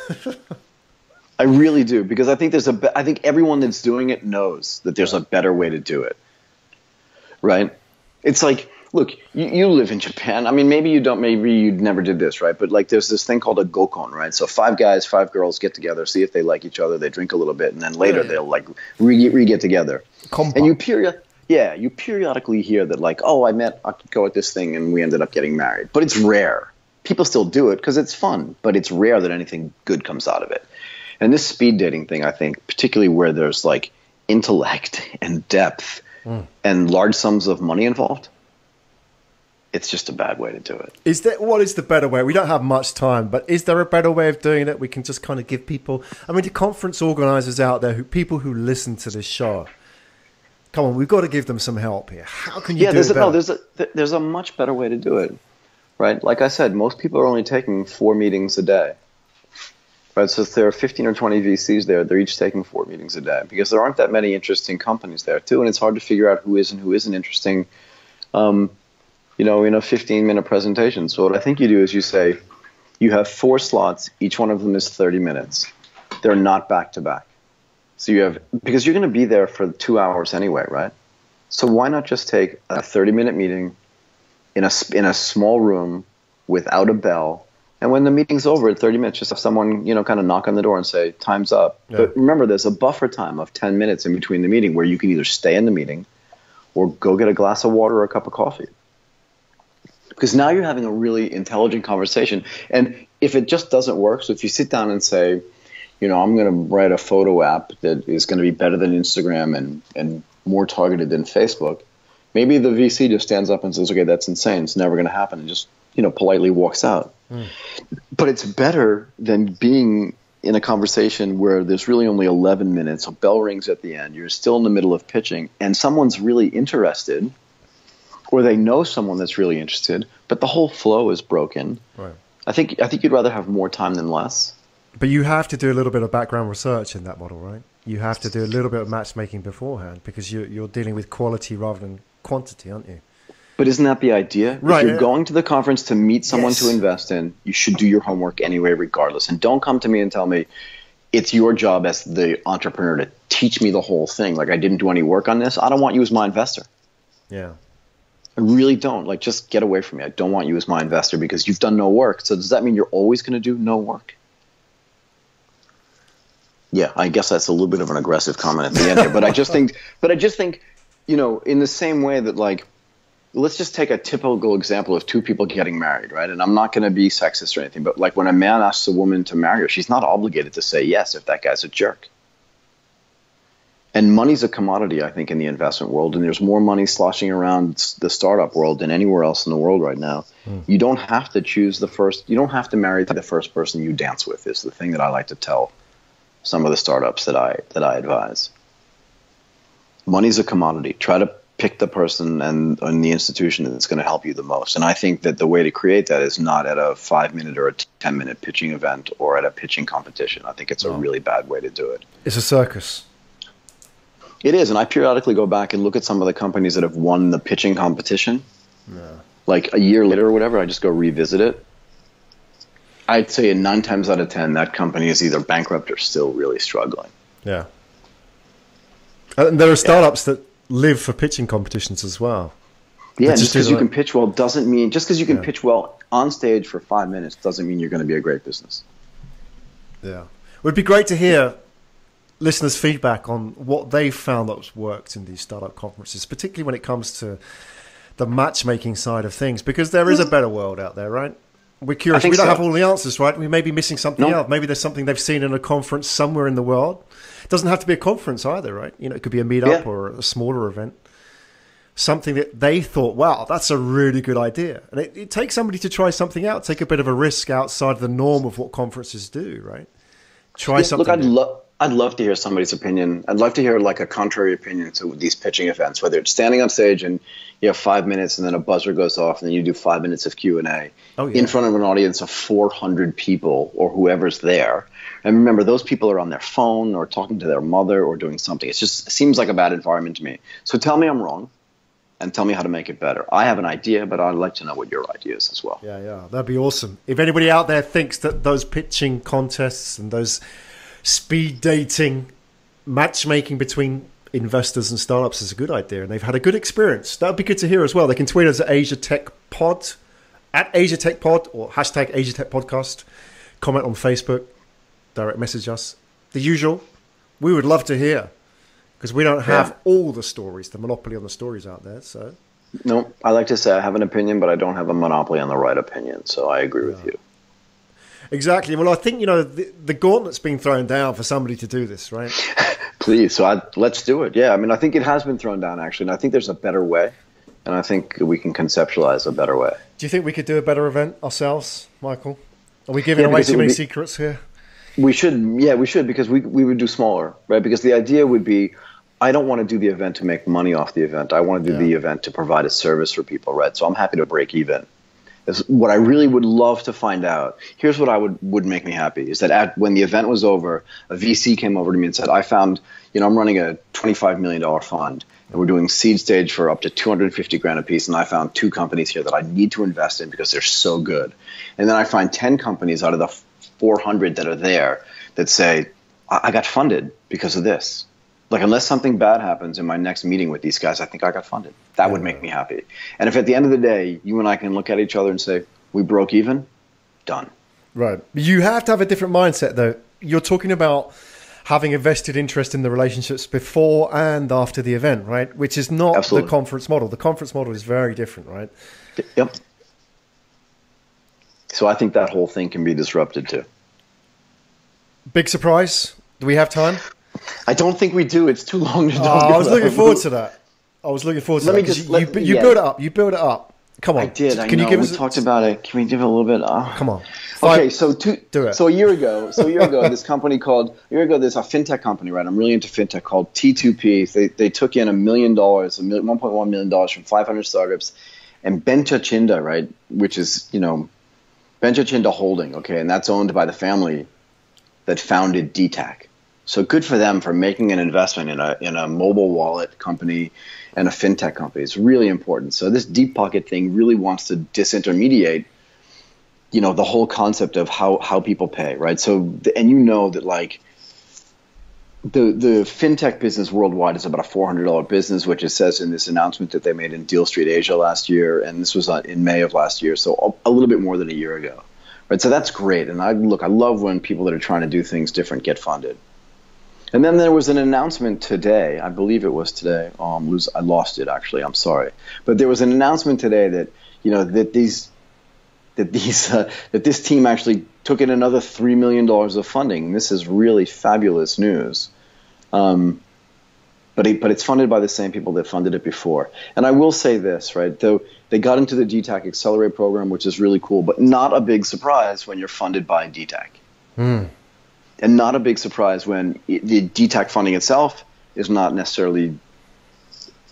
I really do, because I think I think everyone that's doing it knows that there's a better way to do it. Right? It's like, look, you live in Japan. I mean, maybe you don't, maybe you never did this, right? But like there's this thing called a gokon, right? So 5 guys, 5 girls get together, see if they like each other, they drink a little bit, and then later they'll like re-get together. Compa. And you periodically hear that like, oh, I could go at this thing and we ended up getting married. But it's rare. People still do it because it's fun, but it's rare that anything good comes out of it. And this speed dating thing, I think, particularly where there's like intellect and depth and large sums of money involved, it's just a bad way to do it. What is the better way? We don't have much time, but is there a better way of doing it? We can just kind of give people, I mean, the conference organizers out there, people who listen to this show, come on, we've got to give them some help here. How can you do it better? There's a much better way to do it, right? Like I said, most people are only taking 4 meetings a day. Right, so if there are 15 or 20 VCs there, they're each taking 4 meetings a day because there aren't that many interesting companies there too, and it's hard to figure out who is and who isn't interesting, in a 15-minute presentation. So what I think you do is you say, you have 4 slots, each one of them is 30 minutes. They're not back to back. So because you're going to be there for 2 hours anyway, right? So why not just take a 30-minute meeting in a small room without a bell? And when the meeting's over at 30 minutes, just have someone, kind of knock on the door and say, time's up. Yeah. But remember, there's a buffer time of 10 minutes in between the meeting where you can either stay in the meeting or go get a glass of water or a cup of coffee. Because now you're having a really intelligent conversation. And if it just doesn't work, so if you sit down and say, I'm going to write a photo app that is going to be better than Instagram and more targeted than Facebook, maybe the VC just stands up and says, okay, that's insane. It's never going to happen. And just, politely walks out. But it's better than being in a conversation where there's really only 11 minutes, a bell rings at the end, you're still in the middle of pitching, and someone's really interested, or they know someone that's really interested, but the whole flow is broken. Right. I think you'd rather have more time than less. But you have to do a little bit of background research in that model, right? You have to do a little bit of matchmaking beforehand because you're dealing with quality rather than quantity, aren't you? But isn't that the idea? Right. If you're going to the conference to meet someone to invest in, you should do your homework anyway, regardless. And don't come to me and tell me it's your job as the entrepreneur to teach me the whole thing. Like I didn't do any work on this. I don't want you as my investor. Yeah. I really don't. Like, just get away from me. I don't want you as my investor because you've done no work. So does that mean you're always going to do no work? Yeah, I guess that's a little bit of an aggressive comment at the end here. But I just think, in the same way that like, let's just take a typical example of 2 people getting married, right? And I'm not going to be sexist or anything, but like when a man asks a woman to marry her, she's not obligated to say yes if that guy's a jerk. And money's a commodity, I think, in the investment world, and there's more money sloshing around the startup world than anywhere else in the world right now. You don't have to you don't have to marry the first person you dance with, is the thing that I like to tell some of the startups that I advise. Money's a commodity. Try to pick the person and the institution that's going to help you the most. And I think that the way to create that is not at a 5-minute or a 10-minute pitching event or at a pitching competition. I think it's a really bad way to do it. It's a circus. It is. And I periodically go back and look at some of the companies that have won the pitching competition. Yeah. Like a year later or whatever, I just go revisit it. I'd say 9 times out of 10, that company is either bankrupt or still really struggling. Yeah. And there are startups that live for pitching competitions as well. Yeah, just because you can pitch well doesn't mean, just because you can pitch well on stage for 5 minutes doesn't mean you're going to be a great business. Yeah. It would be great to hear listeners' feedback on what they've found that's worked in these startup conferences, particularly when it comes to the matchmaking side of things, because there is a better world out there, right? We're curious. We don't have all the answers, right? We may be missing something else. Maybe there's something they've seen in a conference somewhere in the world. It doesn't have to be a conference either, right? It could be a meetup or a smaller event. Something that they thought, wow, that's a really good idea. And it takes somebody to try something out, take a bit of a risk outside the norm of what conferences do, right? Try something. Look, I'd love to hear somebody's opinion. I'd love to hear like a contrary opinion to these pitching events, whether it's standing on stage and you have 5 minutes and then a buzzer goes off and then you do 5 minutes of Q&A in front of an audience of 400 people or whoever's there. And remember, those people are on their phone or talking to their mother or doing something. It seems like a bad environment to me. So tell me I'm wrong and tell me how to make it better. I have an idea, but I'd like to know what your idea is as well. Yeah, that'd be awesome. If anybody out there thinks that those pitching contests and those speed dating, matchmaking between investors and startups is a good idea, and they've had a good experience. That would be good to hear as well. They can tweet us at AsiaTechPod, at AsiaTechPod, or hashtag AsiaTechPodcast. Comment on Facebook, direct message us. The usual. We would love to hear, because we don't have all the stories, the monopoly on the stories out there. So, no, I like to say I have an opinion, but I don't have a monopoly on the right opinion. So I agree with you. Exactly. Well, I think, the gauntlet's being thrown down for somebody to do this, right? Please. So let's do it. Yeah. I mean, I think it has been thrown down, actually. And I think there's a better way. And I think we can conceptualize a better way. Do you think we could do a better event ourselves, Michael? Are we giving away too many secrets here? We should. Yeah, we should, because we would do smaller, right? Because the idea would be, I don't want to do the event to make money off the event. I want to do the event to provide a service for people, right? So I'm happy to break even. What I really would love to find out, here's what would make me happy, is that when the event was over, a VC came over to me and said, I found, I'm running a $25 million fund, and we're doing seed stage for up to 250 grand a piece, and I found 2 companies here that I need to invest in because they're so good. And then I find 10 companies out of the 400 that are there that say, I got funded because of this. Like, unless something bad happens in my next meeting with these guys, I think I got funded. That would make me happy. And if at the end of the day, you and I can look at each other and say, we broke even, done. Right. You have to have a different mindset, though. You're talking about having a vested interest in the relationships before and after the event, right? Which is not the conference model. The conference model is very different, right? Yep. So I think that whole thing can be disrupted, too. Big surprise. Do we have time? I don't think we do. It's too long to talk about. I was looking forward to that. You build it up. You build it up. Come on. I did. We talked about it. Can we give it a little bit? Come on. Okay, so a year ago, this there's a fintech company, right? I'm really into fintech, called T2P. They took in $1 million, $1.1 million from 500 startups, and Bencha-Chinda, right, which is Bencha-Chinda Holding, okay, and that's owned by the family that founded DTAC. So good for them for making an investment in a mobile wallet company and a fintech company. It's really important. So this deep pocket thing really wants to disintermediate, the whole concept of how people pay, right? So, and that like the fintech business worldwide is about a $400 business, which it says in this announcement that they made in Deal Street Asia last year, and this was in May of last year, so a little bit more than a year ago, right? So that's great, and I love when people that are trying to do things different get funded. And then there was an announcement today, I believe it was today. I lost it, actually. I'm sorry, but there was an announcement today that that this team actually took in another $3 million of funding. This is really fabulous news. But it's funded by the same people that funded it before. And I will say this, right? Though they got into the DTAC Accelerate program, which is really cool, but not a big surprise when you're funded by DTAC. And not a big surprise when the DTAC funding itself is not necessarily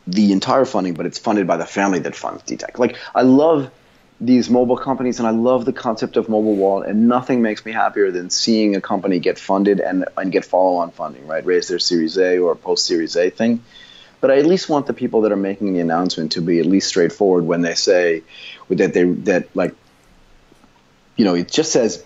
the entire funding, but it's funded by the family that funds DTAC. Like, I love these mobile companies, and I love the concept of mobile wallet, and nothing makes me happier than seeing a company get funded and get follow-on funding, right? Raise their Series A or post-Series A thing. But I at least want the people that are making the announcement to be at least straightforward when they say it just says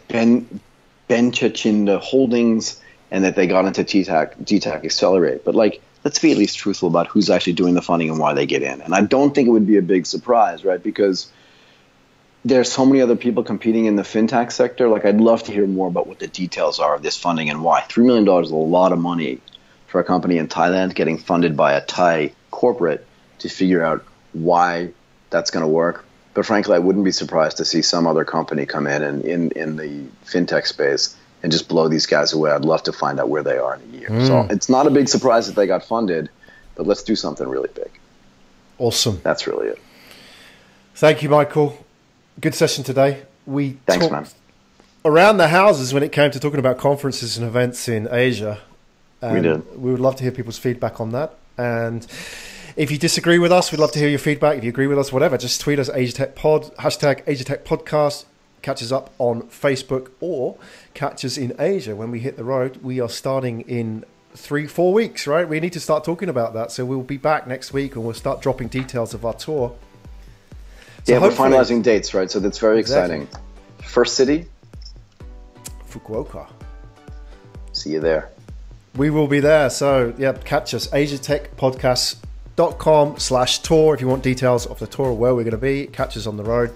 Bencha-Chinda Holdings, and that they got into DTAC Accelerate. But let's be at least truthful about who's actually doing the funding and why they get in. And I don't think it would be a big surprise, right? Because there's so many other people competing in the fintech sector. I'd love to hear more about what the details are of this funding and why. $3 million is a lot of money for a company in Thailand getting funded by a Thai corporate to figure out why that's going to work. But frankly, I wouldn't be surprised to see some other company come in the fintech space and just blow these guys away. I'd love to find out where they are in a year. So it's not a big surprise that they got funded, but let's do something really big. Awesome. That's really it. Thank you, Michael. Good session today. Thanks, talked man. around the houses when it came to talking about conferences and events in Asia. We did. We would love to hear people's feedback on that. And if you disagree with us, we'd love to hear your feedback. If you agree with us, whatever, just tweet us #AsiaTechPod, #AsiaTechPodcast. Catch us up on Facebook or catch us in Asia when we hit the road. We are starting in 3-4 weeks, right? We need to start talking about that. So we'll be back next week and we'll start dropping details of our tour. So yeah, we're finalizing dates, right? So that's very exciting. First city? Fukuoka. See you there. We will be there. So yeah, catch us. AsiaTechPodcast.com/tour if you want details of the tour or where we're going to be. Catch us on the road.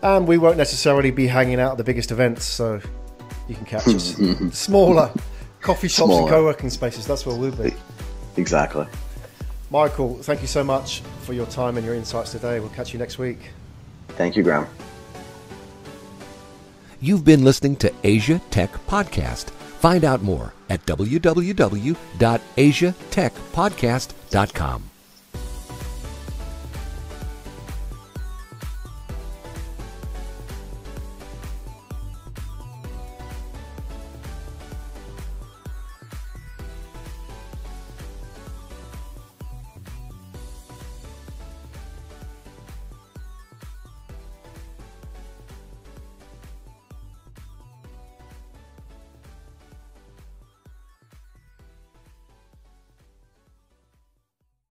And we won't necessarily be hanging out at the biggest events, so you can catch us. Smaller coffee shops and co-working spaces, that's where we'll be. Exactly. Michael, thank you so much for your time and your insights today. We'll catch you next week. Thank you, Graham. You've been listening to Asia Tech Podcast. Find out more at www.asiatechpodcast.com.